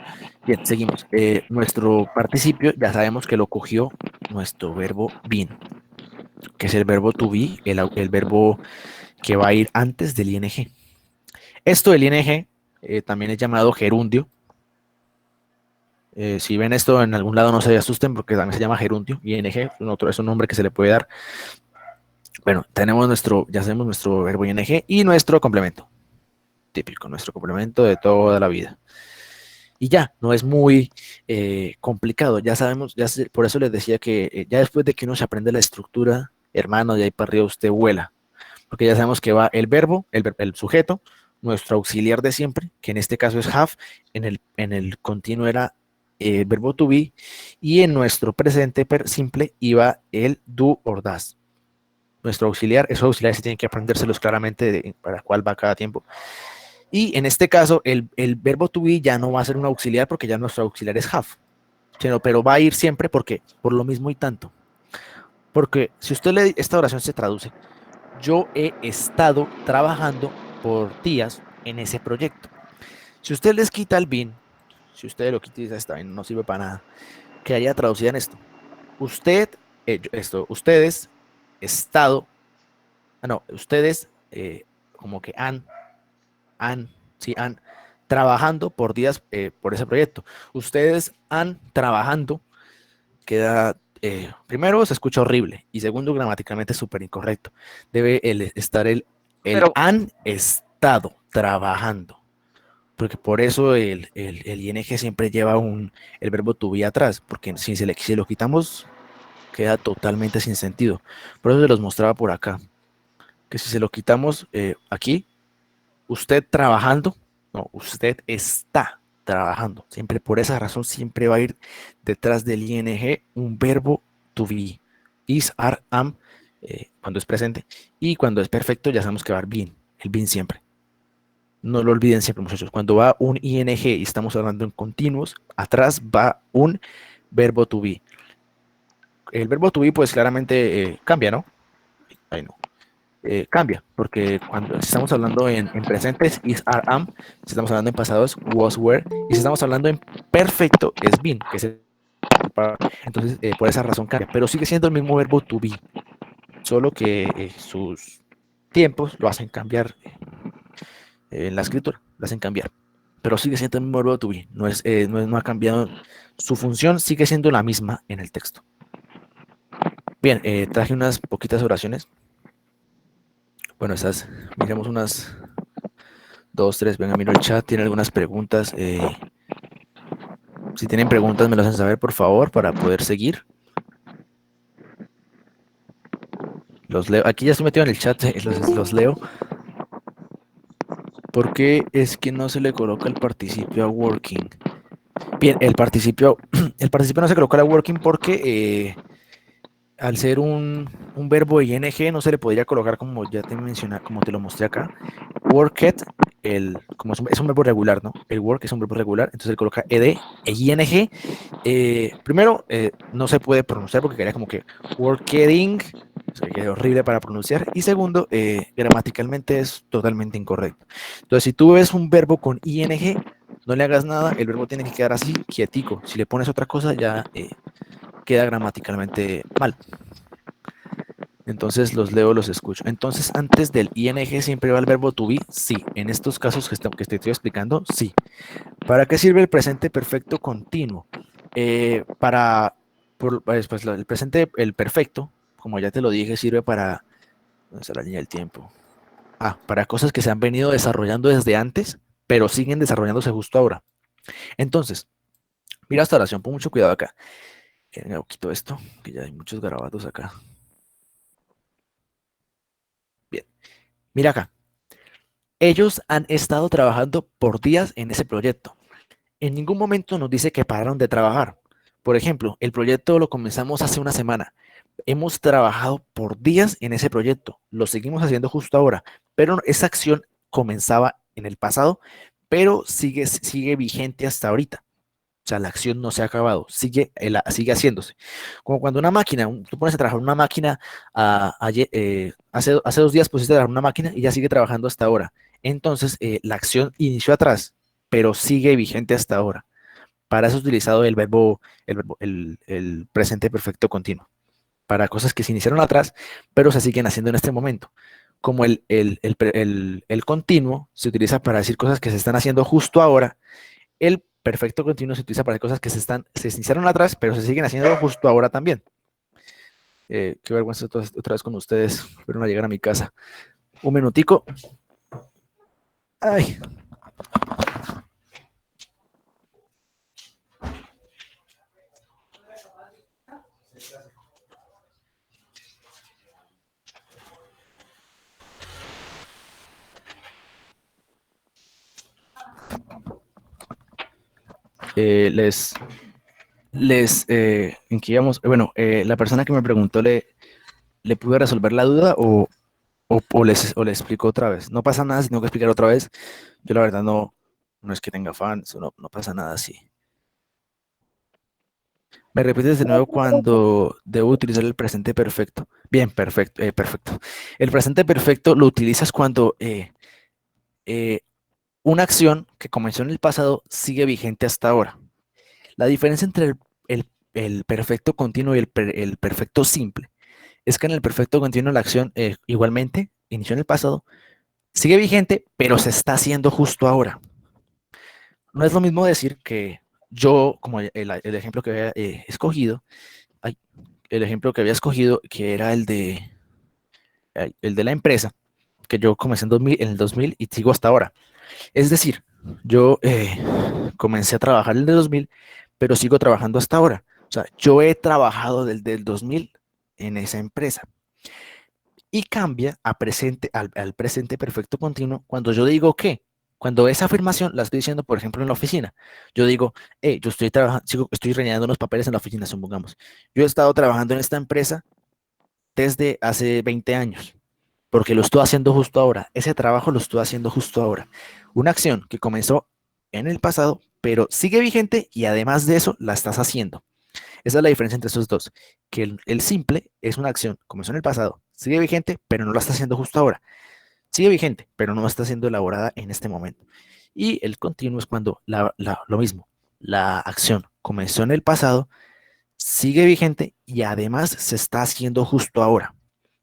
Bien, seguimos. Nuestro participio ya sabemos que lo cogió nuestro verbo been, que es el verbo to be, el verbo que va a ir antes del ing. Esto del ing también es llamado gerundio. Si ven esto en algún lado no se asusten porque también se llama gerundio. ING es un nombre que se le puede dar. Bueno, ya sabemos nuestro verbo ing y nuestro complemento. Típico, nuestro complemento de toda la vida. Y ya, no es muy complicado. Ya sabemos, por eso les decía que ya después de que uno se aprende la estructura, hermano, de ahí para arriba usted vuela. Porque ya sabemos que va el verbo, el sujeto, nuestro auxiliar de siempre, que en este caso es have, en el continuo era el verbo to be, y en nuestro presente simple iba el do or does. Nuestro auxiliar, esos auxiliares tienen que aprendérselos claramente para cuál va cada tiempo. Y en este caso, el verbo to be ya no va a ser un auxiliar porque ya nuestro auxiliar es have, pero va a ir siempre porque por lo mismo y tanto. Porque si usted lee esta oración se traduce: yo he estado trabajando por días en ese proyecto. Si usted les quita el been, si usted lo quita y dice esta vaina no sirve para nada, que haya traducida en esto. Ustedes como que han trabajando por días por ese proyecto. Ustedes han trabajando, queda, primero se escucha horrible y segundo gramaticalmente súper incorrecto. Debe estar han estado trabajando. Porque por eso el ing siempre lleva el verbo to be atrás, porque si se lo quitamos queda totalmente sin sentido. Por eso se los mostraba por acá, que si se lo quitamos aquí, usted trabajando, no, usted está trabajando. Siempre por esa razón siempre va a ir detrás del ing un verbo to be, is, are, am, cuando es presente, y cuando es perfecto ya sabemos que va a haber been, el been siempre. No lo olviden siempre, muchachos. Cuando va un ing y estamos hablando en continuos, atrás va un verbo to be. El verbo to be, pues claramente cambia, ¿no? Ahí no. Cambia, porque cuando estamos hablando en presentes, is, are, am. Si estamos hablando en pasados, was, were. Y si estamos hablando en perfecto, es been, que es el. Entonces, por esa razón cambia. Pero sigue siendo el mismo verbo to be. Solo que sus tiempos lo hacen cambiar en la escritura, lo hacen cambiar. Pero sigue siendo el mismo verbo to be. No ha cambiado. Su función sigue siendo la misma en el texto. Bien, traje unas poquitas oraciones. Bueno, estas, miremos unas 2, 3. Venga, miro el chat. ¿Tienen algunas preguntas? Si tienen preguntas, me las hacen saber, por favor, para poder seguir. Los leo. Aquí ya estoy metido en el chat, los leo. ¿Por qué es que no se le coloca el participio a working? Bien, el participio no se coloca a working porque al ser un verbo ing no se le podría colocar, como ya te mencioné, como te lo mostré acá. Worked, como es un verbo regular, ¿no? El work es un verbo regular, entonces le coloca ed e ing. Primero, no se puede pronunciar porque quedaría como que working, o sea, que es horrible para pronunciar. Y segundo, gramaticalmente es totalmente incorrecto. Entonces, si tú ves un verbo con ing, no le hagas nada, el verbo tiene que quedar así, quietico. Si le pones otra cosa, ya queda gramaticalmente mal. Entonces los leo, los escucho. Entonces, antes del ing siempre va el verbo to be. Sí, en estos casos que te estoy explicando, sí. ¿Para qué sirve el presente perfecto continuo? Pues, el presente, el perfecto, como ya te lo dije, sirve para... ¿Dónde está la línea del tiempo? Para cosas que se han venido desarrollando desde antes, pero siguen desarrollándose justo ahora. Entonces, mira esta oración, pon mucho cuidado acá. Venga, quito esto, que ya hay muchos garabatos acá. Bien, mira acá. Ellos han estado trabajando por días en ese proyecto. En ningún momento nos dice que pararon de trabajar. Por ejemplo, el proyecto lo comenzamos hace una semana. Hemos trabajado por días en ese proyecto. Lo seguimos haciendo justo ahora. Pero esa acción comenzaba en el pasado, pero sigue vigente hasta ahorita. O sea, la acción no se ha acabado, sigue haciéndose. Como cuando una máquina, tú pones a trabajar una máquina, hace 2 días pusiste a trabajar una máquina y ya sigue trabajando hasta ahora. Entonces, la acción inició atrás, pero sigue vigente hasta ahora. Para eso es utilizado el presente perfecto continuo. Para cosas que se iniciaron atrás, pero se siguen haciendo en este momento. Como el continuo se utiliza para decir cosas que se están haciendo justo ahora, el perfecto continuo se utiliza para cosas que se iniciaron atrás, pero se siguen haciendo justo ahora también. Qué vergüenza otra vez con ustedes, pero no llegar a mi casa. Un minutico. Ay. ¿En qué íbamos? Bueno, la persona que me preguntó, ¿le pude resolver la duda o le explico otra vez? No pasa nada si tengo que explicar otra vez. Yo la verdad no es que tenga fans, no pasa nada así. Me repites de nuevo cuando debo utilizar el presente perfecto. Bien, perfecto, perfecto. El presente perfecto lo utilizas cuando una acción que comenzó en el pasado sigue vigente hasta ahora. La diferencia entre el perfecto continuo y el perfecto simple es que en el perfecto continuo la acción igualmente inició en el pasado, sigue vigente, pero se está haciendo justo ahora. No es lo mismo decir que yo, como el ejemplo que había escogido, que era el de la empresa, que yo comencé en el 2000 y sigo hasta ahora. Es decir, yo comencé a trabajar en el 2000, pero sigo trabajando hasta ahora. O sea, yo he trabajado desde el 2000 en esa empresa. Y cambia al presente perfecto continuo cuando yo digo que, cuando esa afirmación la estoy diciendo, por ejemplo, en la oficina. Yo digo, yo estoy trabajando, estoy rellenando unos papeles en la oficina, supongamos. Yo he estado trabajando en esta empresa desde hace 20 años. porque lo estoy haciendo justo ahora. Ese trabajo lo estoy haciendo justo ahora. Una acción que comenzó en el pasado, pero sigue vigente y además de eso la estás haciendo. Esa es la diferencia entre esos dos, que el simple es una acción, comenzó en el pasado, sigue vigente, pero no la está haciendo justo ahora. Sigue vigente, pero no está siendo elaborada en este momento. Y el continuo es cuando lo mismo, la acción comenzó en el pasado, sigue vigente y además se está haciendo justo ahora.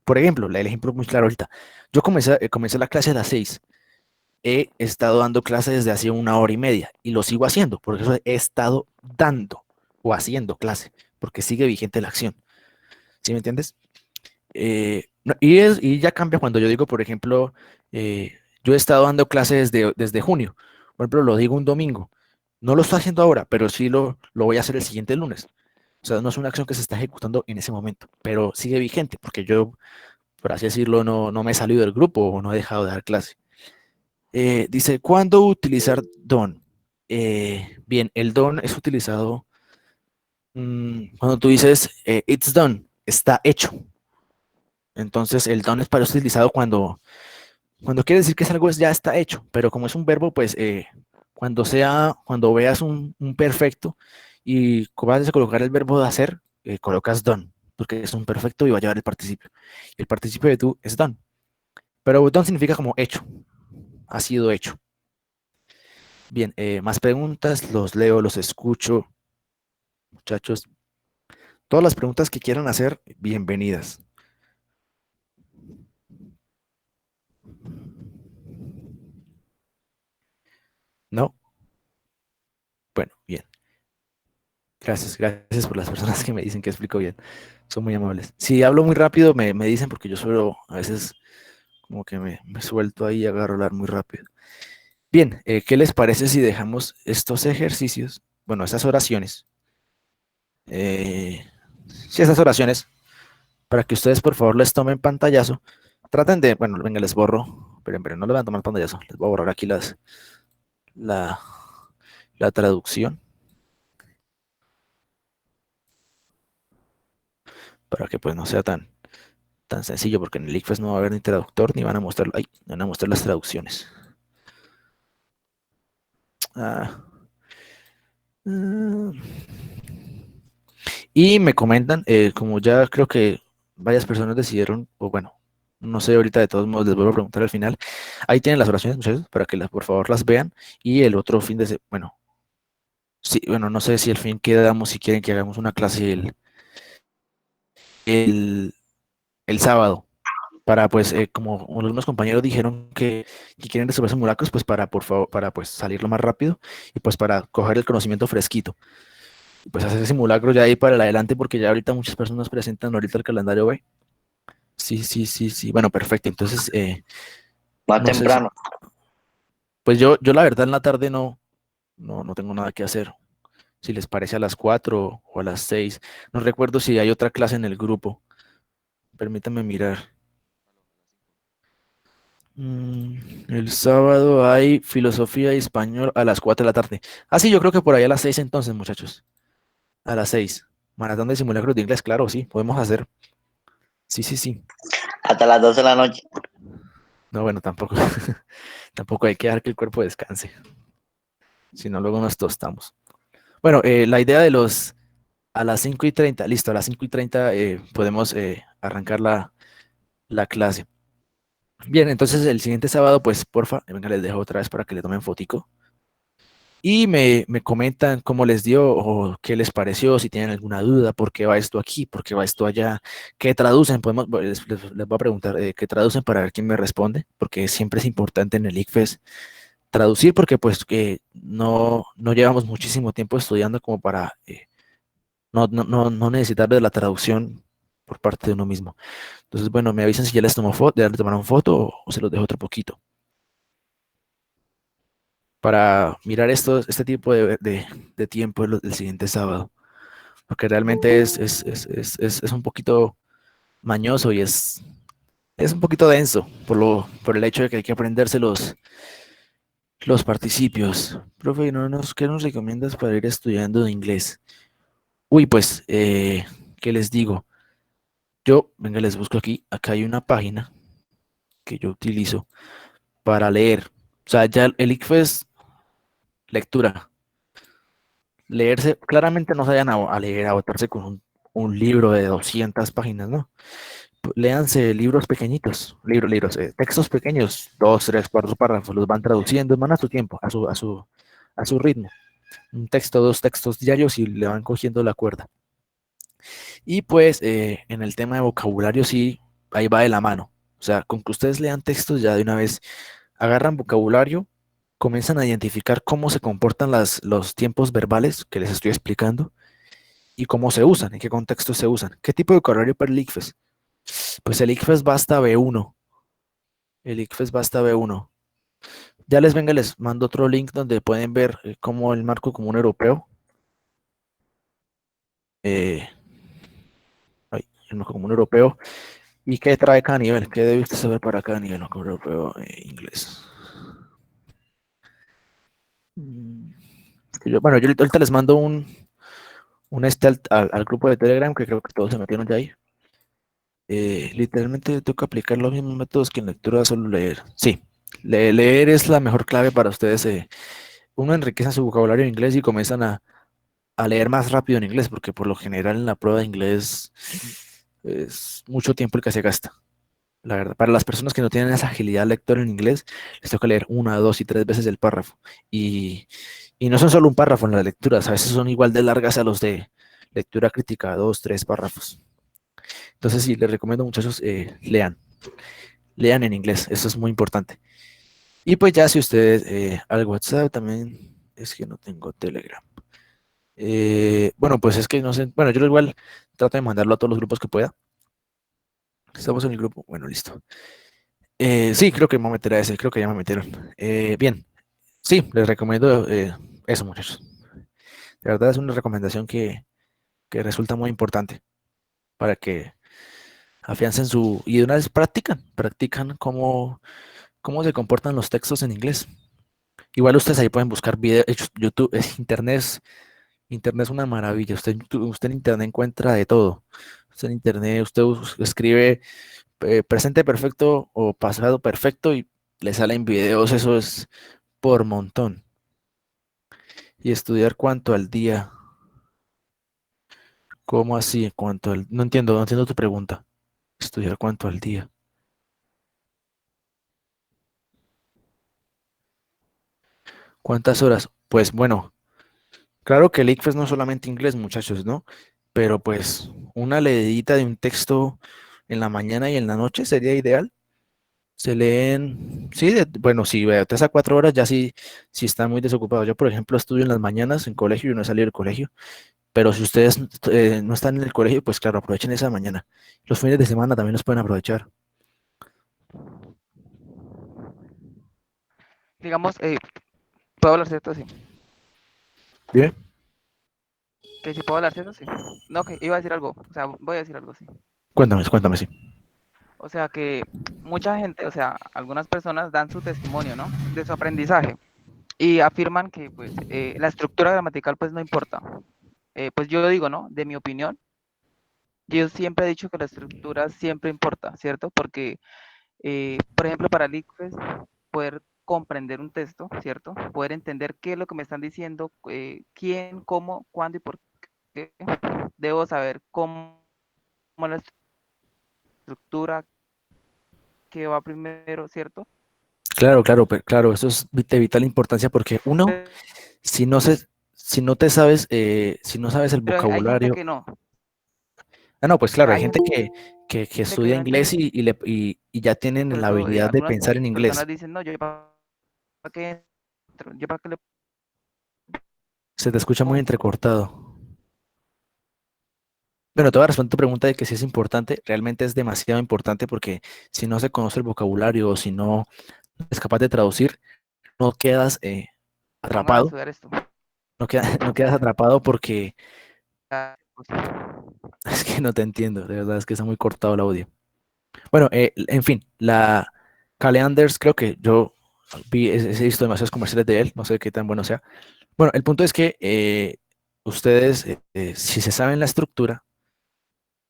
Por ejemplo, el ejemplo muy claro ahorita. Yo comencé la clase a las 6. He estado dando clases desde hace 1 hora y media y lo sigo haciendo, porque eso he estado dando o haciendo clase, porque sigue vigente la acción. ¿Sí me entiendes? Y ya cambia cuando yo digo, por ejemplo, yo he estado dando clases desde junio. Por ejemplo, lo digo un domingo. No lo estoy haciendo ahora, pero sí lo voy a hacer el siguiente lunes. O sea, no es una acción que se está ejecutando en ese momento, pero sigue vigente, porque yo, por así decirlo, no me he salido del grupo o no he dejado de dar clase. Dice, ¿cuándo utilizar don? Bien, el don es utilizado cuando tú dices, it's done, está hecho. Entonces, el done es para ser utilizado cuando quiere decir que es algo ya está hecho, pero como es un verbo, pues cuando veas un perfecto y vas a colocar el verbo de hacer, colocas done, porque es un perfecto y va a llevar el participio. El participio de tú es done, pero done significa como hecho, ha sido hecho. Bien, más preguntas, los leo, los escucho. Muchachos, todas las preguntas que quieran hacer, bienvenidas. ¿No? Bueno, bien. Gracias por las personas que me dicen que explico bien. Son muy amables. Si hablo muy rápido, me dicen porque yo suelo, a veces, como que me suelto ahí y agarro a hablar muy rápido. Bien, ¿qué les parece si dejamos estos ejercicios, bueno, esas oraciones, sí, esas oraciones, para que ustedes por favor les tomen pantallazo? Traten de, bueno, venga, les borro, pero no les van a tomar pantallazo, les voy a borrar aquí la traducción, para que pues no sea tan sencillo, porque en el ICFES no va a haber ni traductor, ni van a mostrar, van a mostrar las traducciones. Y me comentan, como ya creo que varias personas decidieron, o bueno, no sé, ahorita de todos modos les vuelvo a preguntar al final. Ahí tienen las oraciones, muchachos, para que por favor las vean. Y el otro fin de semana, bueno, sí, bueno, no sé si el fin quedamos, si quieren que hagamos una clase el sábado, para pues, como algunos compañeros dijeron que quieren resolver simulacros, pues para, por favor, para pues salirlo más rápido y pues para coger el conocimiento fresquito. Y pues hacer simulacros ya ahí para el adelante, porque ya ahorita muchas personas presentan ahorita el calendario B. Sí. Bueno, perfecto. Entonces, Más no sé temprano. pues yo la verdad en la tarde no tengo nada que hacer. Si les parece a las 4 o a las 6. No recuerdo si hay otra clase en el grupo. Permítanme mirar. El sábado hay filosofía y español a las 4 de la tarde. Ah, sí, yo creo que por ahí a las 6 entonces, muchachos. A las 6. Maratón de simulacros de inglés, claro, sí, podemos hacer. Sí. Hasta las 12 de la noche. No, bueno, tampoco. Tampoco hay que dejar que el cuerpo descanse. Si no, luego nos tostamos. Bueno, la idea de a las 5:30, listo, a las 5:30 podemos arrancar la clase. Bien, entonces el siguiente sábado, pues porfa, venga, les dejo otra vez para que le tomen fotico. Y me comentan cómo les dio o qué les pareció, si tienen alguna duda, por qué va esto aquí, por qué va esto allá, qué traducen, les voy a preguntar qué traducen para ver quién me responde, porque siempre es importante en el ICFES traducir, porque pues no llevamos muchísimo tiempo estudiando como para no necesitar de la traducción por parte de uno mismo. Entonces, bueno, me avisan si ya les tomó foto, ya les tomaron foto o se los dejo otro poquito. Para mirar este tipo de tiempo el siguiente sábado. Porque realmente es un poquito mañoso y es un poquito denso por el hecho de que hay que aprenderse los participios. Profe, ¿qué nos recomiendas para ir estudiando de inglés? Uy, pues, ¿qué les digo? Venga, les busco aquí. Acá hay una página que yo utilizo para leer. O sea, ya el ICFES, lectura. Leerse, claramente no se vayan a leer, a botarse con un libro de 200 páginas, ¿no? Léanse libros pequeñitos, textos pequeños, 2, 3, 4 párrafos, los van traduciendo, van a su tiempo, a su ritmo. Un texto, 2 textos diarios y le van cogiendo la cuerda. Y pues en el tema de vocabulario sí, ahí va de la mano. O sea, con que ustedes lean textos ya de una vez, agarran vocabulario, comienzan a identificar cómo se comportan los tiempos verbales que les estoy explicando y cómo se usan, en qué contexto se usan. ¿Qué tipo de vocabulario para el ICFES? Pues el ICFES va hasta B1. El ICFES va hasta B1. Ya les mando otro link donde pueden ver cómo el marco común europeo. El marco común europeo. ¿Y qué trae cada nivel? ¿Qué debe usted saber para cada nivel? Marco europeo inglés. Bueno, yo ahorita les mando un al grupo de Telegram, que creo que todos se metieron ya ahí. Literalmente tengo que aplicar los mismos métodos que en lectura, solo leer. Sí, leer es la mejor clave para ustedes. Uno enriquece su vocabulario en inglés y comienzan a leer más rápido en inglés, porque por lo general en la prueba de inglés es mucho tiempo el que se gasta. La verdad, para las personas que no tienen esa agilidad lectora en inglés, les toca leer 1, 2 y 3 veces el párrafo. Y no son solo un párrafo en las lecturas, a veces son igual de largas a los de lectura crítica, 2, 3 párrafos. Entonces sí, les recomiendo muchachos, lean en inglés, eso es muy importante. Y pues ya si ustedes, al WhatsApp también, es que no tengo Telegram. Bueno, pues es que no sé, bueno, yo igual trato de mandarlo a todos los grupos que pueda. Estamos en el grupo, bueno, listo. Sí, creo que me voy a meter a ese, creo que ya me metieron. Bien, sí, les recomiendo eso, muchachos. De verdad es una recomendación que resulta muy importante para que afiancen y de una vez practican cómo se comportan los textos en inglés. Igual ustedes ahí pueden buscar videos, YouTube, Internet es una maravilla. Usted en Internet encuentra de todo. Usted en Internet, escribe presente perfecto o pasado perfecto y le salen videos, eso es por montón. Y estudiar cuánto al día. ¿Cómo así? No entiendo tu pregunta. Estudiar cuánto al día. ¿Cuántas horas? Pues bueno, claro que el ICFES no es solamente inglés, muchachos, ¿no? Pero pues una leidita de un texto en la mañana y en la noche sería ideal. Se leen, sí, bueno, sí, de 3 a 4 horas ya sí están muy desocupados. Yo, por ejemplo, estudio en las mañanas en colegio y no he salido del colegio. Pero si ustedes no están en el colegio, pues claro, aprovechen esa mañana. Los fines de semana también los pueden aprovechar. Digamos, ¿puedo hablar cierto? Sí. ¿Bien? Que si puedo hablar cierto, sí. No, que iba a decir algo, o sea, voy a decir algo, sí. Cuéntame, sí. O sea, que mucha gente, o sea, algunas personas dan su testimonio, ¿no? De su aprendizaje y afirman que, pues, la estructura gramatical, pues, no importa. Pues yo digo, ¿no? De mi opinión, yo siempre he dicho que la estructura siempre importa, ¿cierto? Porque, por ejemplo, para el ICFES, poder comprender un texto, ¿cierto? Poder entender qué es lo que me están diciendo, quién, cómo, cuándo y por qué. Debo saber cómo la estructura, qué va primero, ¿cierto? Claro, eso es de vital importancia porque uno, si no te sabes, si no sabes el Pero hay gente vocabulario. que no. No, pues claro, hay Hay gente que gente que estudia no inglés entiende. y ya Por tienen la eso habilidad de algunas pensar en inglés. personas dicen, no, yo para qué entro, yo para qué le Se te escucha muy entrecortado. Bueno, te voy a responder tu pregunta de que si es importante, realmente es demasiado importante porque si no se conoce el vocabulario o si no es capaz de traducir, no quedas vamos a atrapado. estudiar esto. No quedas atrapado porque Pues, es que no te entiendo, de verdad es que está muy cortado el audio. Bueno, en fin, la Cale Anders, creo que yo he visto demasiados comerciales de él, no sé qué tan bueno sea. Bueno, el punto es que ustedes, si se saben la estructura,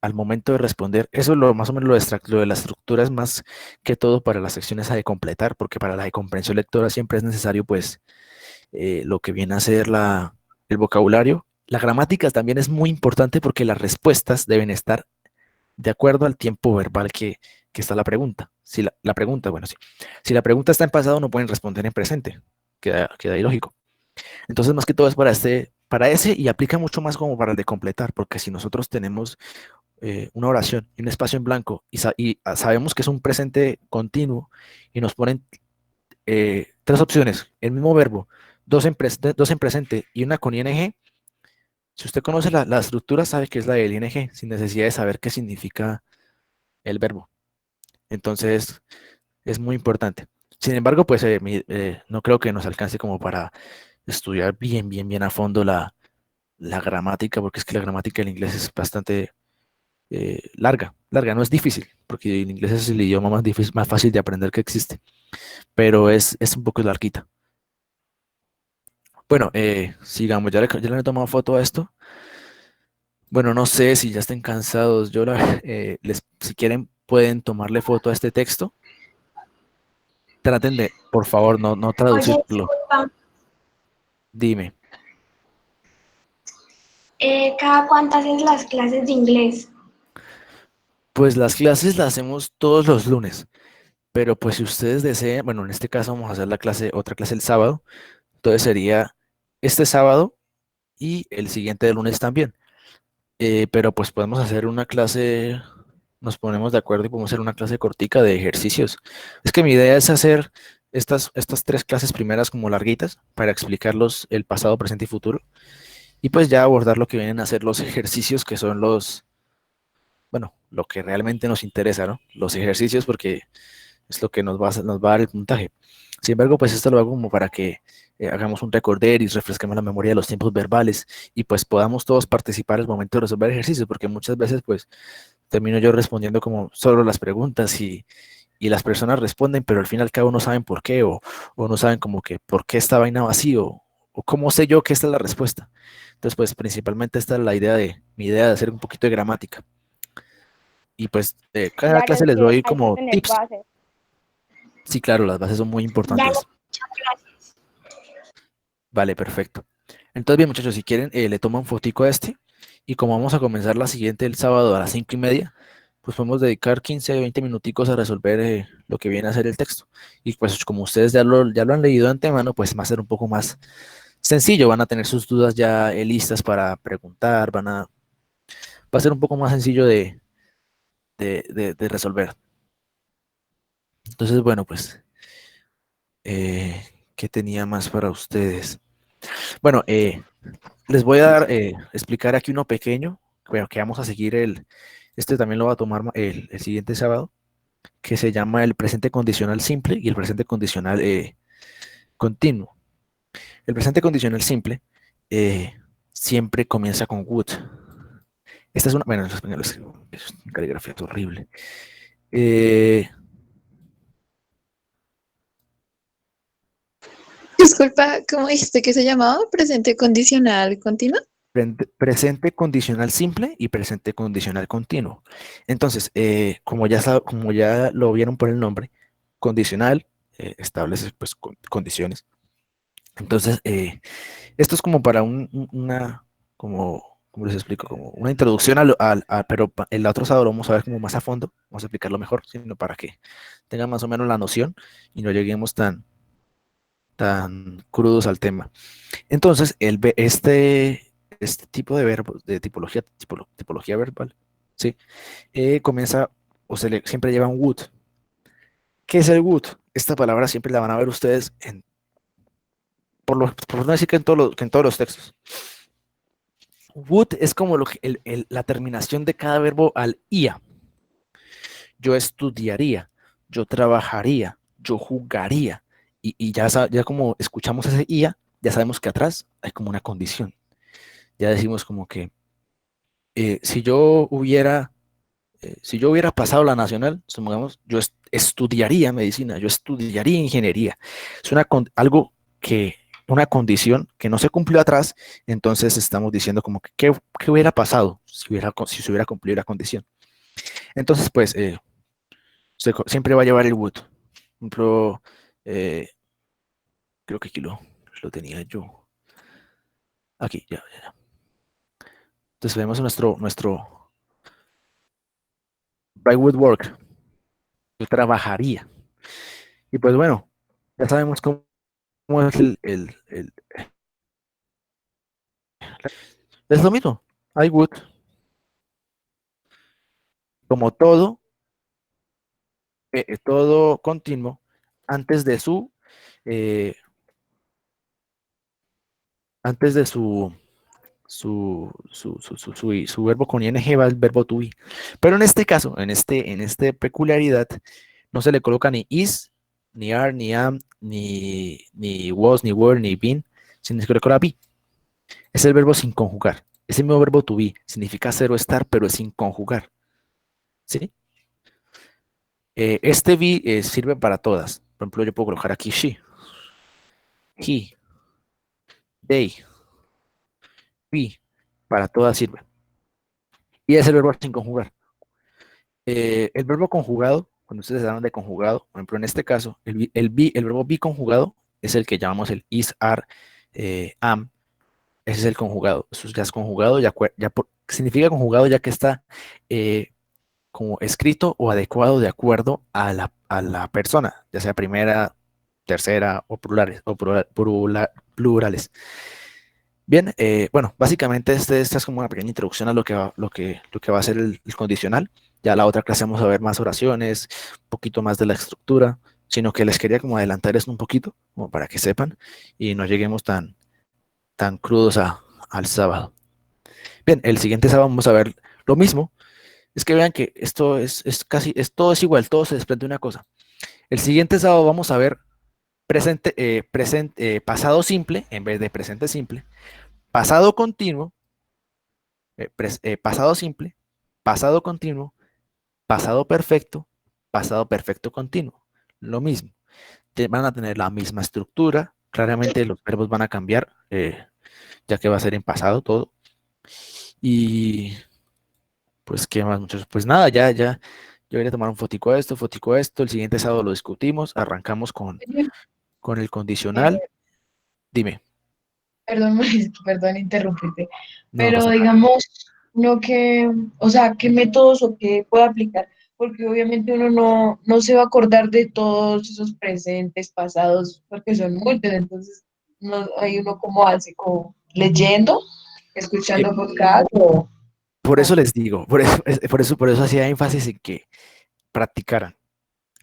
al momento de responder, eso es lo más o menos lo de la estructura es más que todo para las secciones a de completar, porque para la de comprensión lectora siempre es necesario pues lo que viene a ser el vocabulario. La gramática también es muy importante porque las respuestas deben estar de acuerdo al tiempo verbal que está la pregunta. Si la pregunta, bueno, sí. Si la pregunta está en pasado, no pueden responder en presente. Queda ilógico. Entonces, más que todo es para ese y aplica mucho más como para el de completar, porque si nosotros tenemos una oración y un espacio en blanco y sabemos que es un presente continuo y nos ponen tres opciones, el mismo verbo, dos en presente y una con ing, si usted conoce la estructura, sabe que es la del ing, sin necesidad de saber qué significa el verbo. Entonces, es muy importante. Sin embargo, pues no creo que nos alcance como para estudiar bien a fondo la gramática, porque es que la gramática del inglés es bastante larga, no es difícil, porque el inglés es el idioma más difícil, más fácil de aprender que existe, pero es un poco larguita. Bueno, sigamos, ya le he tomado foto a esto. Bueno, no sé si ya estén cansados, si quieren pueden tomarle foto a este texto. Traten de, por favor, no Oye, traducirlo. disculpa, Dime. ¿cada cuántas es las clases de inglés? Pues las clases las hacemos todos los lunes, pero pues si ustedes desean, bueno, en este caso vamos a hacer otra clase el sábado, entonces sería este sábado y el siguiente de lunes también. Pero pues podemos hacer una clase, nos ponemos de acuerdo y podemos hacer una clase cortica de ejercicios. Es que mi idea es hacer estas tres clases primeras como larguitas para explicarlos el pasado, presente y futuro. Y pues ya abordar lo que vienen a ser los ejercicios que son bueno, lo que realmente nos interesa, ¿no? Los ejercicios porque es lo que nos va a dar el puntaje. Sin embargo, pues esto lo hago como para que hagamos un recorder y refresquemos la memoria de los tiempos verbales y pues podamos todos participar al momento de resolver ejercicios, porque muchas veces pues termino yo respondiendo como solo las preguntas y las personas responden, pero al fin y al cabo no saben por qué o no saben como que por qué esta vaina va así o cómo sé yo que esta es la respuesta. Entonces pues principalmente esta es mi idea de hacer un poquito de gramática. Y pues cada Claro, clase es les que doy hay que como tener tips. bases. Sí, claro, las bases son muy importantes. Dale, muchas gracias. Vale, perfecto. Entonces, bien, muchachos, si quieren, le toman fotico a este. Y como vamos a comenzar la siguiente el sábado a las 5:30, pues podemos dedicar 15 20 minuticos a resolver lo que viene a ser el texto. Y pues como ustedes ya lo han leído de antemano, pues va a ser un poco más sencillo. Van a tener sus dudas ya listas para preguntar. Va a ser un poco más sencillo de resolver. Entonces, bueno, pues, ¿qué tenía más para ustedes? Bueno, les voy a explicar aquí uno pequeño, pero que vamos a seguir este también lo va a tomar el siguiente sábado, que se llama el presente condicional simple y el presente condicional continuo. El presente condicional simple siempre comienza con would. Esta es bueno, en español es caligrafía es horrible. Disculpa, ¿cómo dijiste que se llamaba? ¿Presente condicional continuo? Presente condicional simple y presente condicional continuo. Entonces, como ya lo vieron por el nombre, condicional establece pues condiciones. Entonces, esto es como para ¿cómo les explico? Como una introducción pero el otro sábado lo vamos a ver como más a fondo, vamos a explicarlo mejor, sino para que tengan más o menos la noción y no lleguemos tan crudos al tema. Entonces, este tipo de verbos, de tipología verbal, ¿sí? Comienza, siempre lleva un would. ¿Qué es el would? Esta palabra siempre la van a ver ustedes por no decir que en todos los textos. Would es como la terminación de cada verbo al ia. Yo estudiaría, yo trabajaría, yo jugaría. Y ya como escuchamos ese ia, ya sabemos que atrás hay como una condición. Ya decimos como que si yo hubiera pasado la nacional, supongamos, yo estudiaría medicina, yo estudiaría ingeniería. Es algo que una condición que no se cumplió atrás, entonces estamos diciendo como que qué hubiera pasado si se hubiera cumplido la condición. Entonces, pues, siempre va a llevar el would. Por ejemplo, creo que aquí lo tenía yo. Aquí, ya. Entonces vemos nuestro I would work. Yo trabajaría. Y pues bueno, ya sabemos cómo es es lo mismo. I would, como todo continuo, antes de su eh, su verbo con ing va el verbo to be. Pero en este caso, en este peculiaridad, no se le coloca ni is, ni are, ni am, ni was, ni were, ni been, sino que se le coloca be. Es el verbo sin conjugar. Es el mismo verbo to be. Significa ser o estar, pero es sin conjugar. ¿Sí? Este be sirve para todas. Por ejemplo, yo puedo colocar aquí she, he, they, we. Para todas sirve. Y es el verbo sin conjugar. El verbo conjugado, cuando ustedes hablan de conjugado, por ejemplo, en este caso, el verbo be conjugado es el que llamamos el is, are, am. Ese es el conjugado. Eso ya es conjugado, significa conjugado ya que está como escrito o adecuado de acuerdo a la persona, ya sea primera, tercera o plurales. Plurales. Bien, bueno, básicamente esta es como una pequeña introducción a lo que va a ser el condicional. Ya la otra clase vamos a ver más oraciones, un poquito más de la estructura, sino que les quería como adelantar esto un poquito, como para que sepan y no lleguemos tan crudos al sábado. Bien, el siguiente sábado vamos a ver lo mismo. Es que vean que esto todo es igual, todo se desprende de una cosa. El siguiente sábado vamos a ver pasado simple en vez de presente simple, pasado continuo, pasado simple, pasado continuo, pasado perfecto continuo. Lo mismo. Van a tener la misma estructura. Claramente los verbos van a cambiar, ya que va a ser en pasado todo. Y pues, ¿qué más, muchachos? Pues nada, yo voy a tomar un fotico a esto. El siguiente sábado lo discutimos. Arrancamos con el condicional. Dime. Perdón, maestro, perdón interrumpirte, No pero pasa nada. digamos, no que, o sea, ¿qué métodos o qué puede aplicar? Porque obviamente uno no se va a acordar de todos esos presentes, pasados, porque son muchos, entonces no, hay uno como hace, como leyendo, escuchando podcast o... Por eso les digo, por eso hacía énfasis en que practicaran.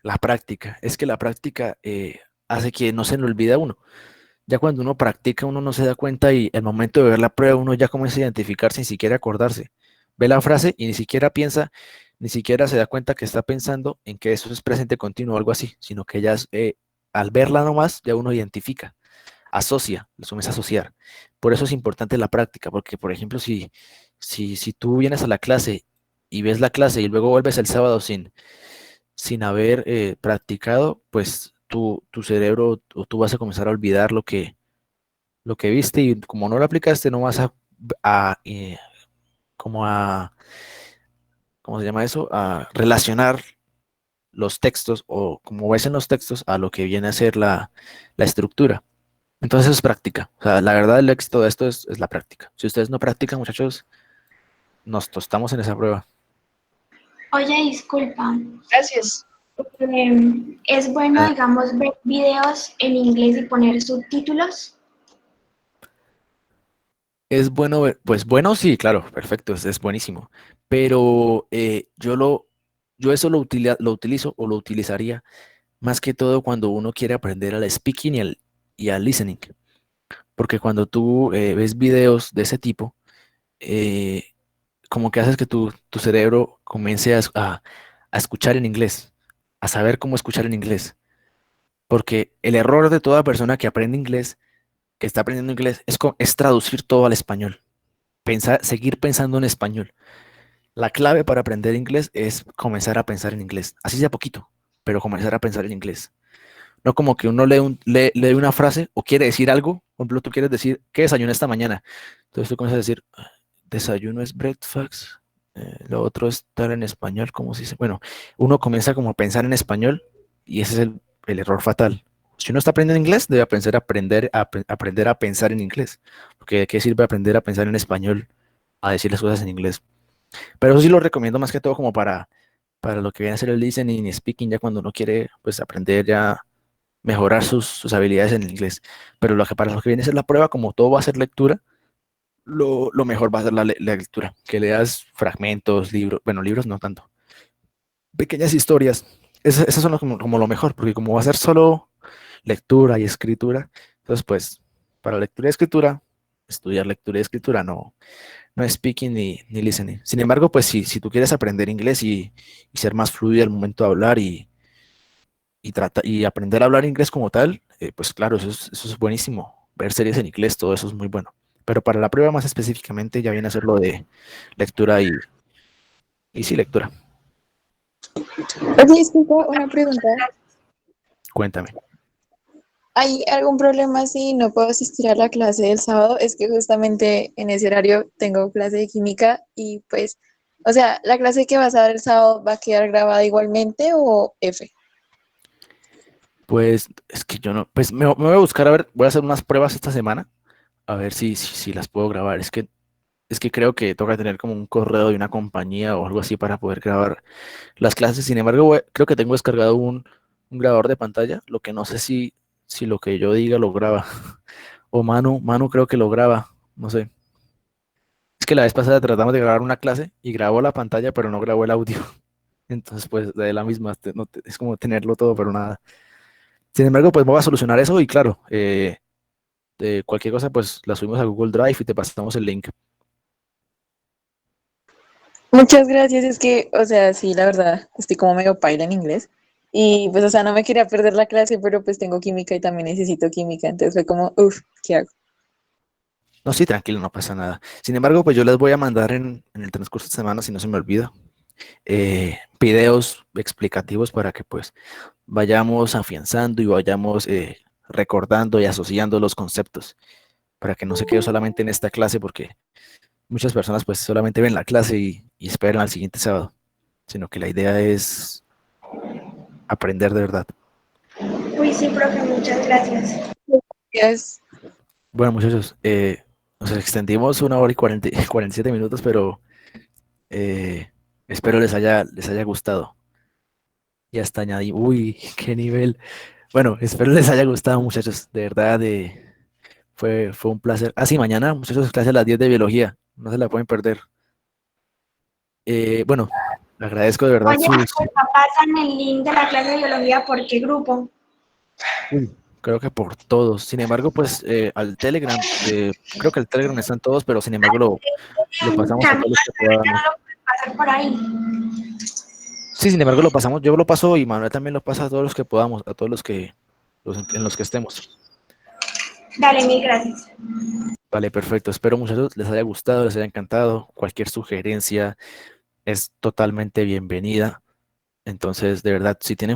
La práctica. Es que la práctica hace que no se le olvide a uno. Ya cuando uno practica, uno no se da cuenta y el momento de ver la prueba, uno ya comienza a identificar sin siquiera acordarse. Ve la frase y ni siquiera piensa, ni siquiera se da cuenta que está pensando en que eso es presente continuo o algo así, sino que ya al verla nomás, ya uno identifica, asocia, lo comienza a asociar. Por eso es importante la práctica, porque por ejemplo, si tú vienes a la clase y ves la clase y luego vuelves el sábado sin haber practicado, pues tu cerebro o tú vas a comenzar a olvidar lo que viste y como no lo aplicaste, no vas ¿cómo se llama eso? A relacionar los textos o como ves en los textos a lo que viene a ser la estructura. Entonces es práctica. O sea, la verdad el éxito de esto es la práctica. Si ustedes no practican, muchachos, nos tostamos en esa prueba. Oye, disculpa. Gracias. ¿Es bueno, digamos, ver videos en inglés y poner subtítulos? Es bueno pues bueno, sí, claro, perfecto, es buenísimo. Pero yo eso lo utilizo o lo utilizaría más que todo cuando uno quiere aprender al speaking y al listening. Porque cuando tú ves videos de ese tipo, como que haces que tu cerebro comience a escuchar en inglés, a saber cómo escuchar en inglés. Porque el error de toda persona que aprende inglés, que está aprendiendo inglés, es traducir todo al español. Seguir pensando en español. La clave para aprender inglés es comenzar a pensar en inglés. Así sea poquito, pero comenzar a pensar en inglés. No como que uno lee una frase o quiere decir algo. Por ejemplo, tú quieres decir, ¿qué desayuné esta mañana? Entonces tú comienzas a decir, desayuno es breakfast. Lo otro es estar en español, ¿cómo se dice? Bueno, uno comienza como a pensar en español y ese es el error fatal. Si uno está aprendiendo inglés, debe aprender a pensar en inglés. Porque ¿de qué sirve aprender a pensar en español, a decir las cosas en inglés? Pero eso sí lo recomiendo más que todo como para lo que viene a ser el listening y speaking, ya cuando uno quiere pues aprender ya mejorar sus habilidades en el inglés. Pero para lo que viene a ser la prueba, como todo va a ser lectura, lo mejor va a ser la lectura. Que leas fragmentos, libros, bueno, libros no tanto, pequeñas historias. Esas son como lo mejor, porque como va a ser solo lectura y escritura, entonces pues para lectura y escritura, estudiar lectura y escritura, no es speaking ni listening. Sin embargo, pues si tú quieres aprender inglés y ser más fluido al momento de hablar y aprender a hablar inglés como tal, pues claro, eso es buenísimo. Ver series en inglés, todo eso es muy bueno. Pero para la prueba más específicamente ya viene a ser lo de lectura y sí, lectura. Oye, disculpa, una pregunta. Cuéntame. ¿Hay algún problema si no puedo asistir a la clase del sábado? Es que justamente en ese horario tengo clase de química y pues, o sea, ¿la clase que vas a dar el sábado va a quedar grabada igualmente o F? Pues es que yo no, pues me voy a buscar, a ver, voy a hacer unas pruebas esta semana, a ver si las puedo grabar. Es que creo que toca tener como un correo de una compañía o algo así para poder grabar las clases. Sin embargo, creo que tengo descargado un grabador de pantalla, lo que no sé si lo que yo diga lo graba. O Manu creo que lo graba, no sé. Es que la vez pasada tratamos de grabar una clase y grabó la pantalla, pero no grabó el audio. Entonces, pues de la misma, es como tenerlo todo, pero nada. Sin embargo, pues voy a solucionar eso y claro, de cualquier cosa, pues la subimos a Google Drive y te pasamos el link. Muchas gracias, es que, o sea, sí, la verdad, estoy como medio paila en inglés. Y pues, o sea, no me quería perder la clase, pero pues tengo química y también necesito química. Entonces fue como, uff, ¿qué hago? No, sí, tranquilo, no pasa nada. Sin embargo, pues yo les voy a mandar en el transcurso de semana, si no se me olvida, videos explicativos para que pues vayamos afianzando y vayamos recordando y asociando los conceptos, para que no se quede solamente en esta clase, porque muchas personas pues solamente ven la clase y esperan al siguiente sábado, sino que la idea es aprender de verdad. Uy, sí, profe, muchas gracias. Gracias. Bueno, muchachos, nos extendimos 1 hora y 47 minutos, pero espero les haya gustado. Y hasta añadí, uy, qué nivel. Bueno, espero les haya gustado, muchachos. De verdad, fue un placer. Ah, sí, mañana, muchachos, clase a las 10 de biología. No se la pueden perder. Bueno, le agradezco de verdad Oye, sus. porfa, pasan el link de la clase de biología, ¿por qué grupo? Uy, creo que por todos. Sin embargo, pues al Telegram, creo que el Telegram están todos, pero sin embargo lo pasamos a Camila, todos los que pero ya no podamos. lo puedes pasar por ahí. Sí, sin embargo lo pasamos, yo lo paso y Manuel también lo pasa a todos los que podamos, a todos en los que estemos. Dale, mil gracias. Vale, perfecto. Espero muchachos les haya gustado, les haya encantado. Cualquier sugerencia es totalmente bienvenida. Entonces, de verdad, si tienen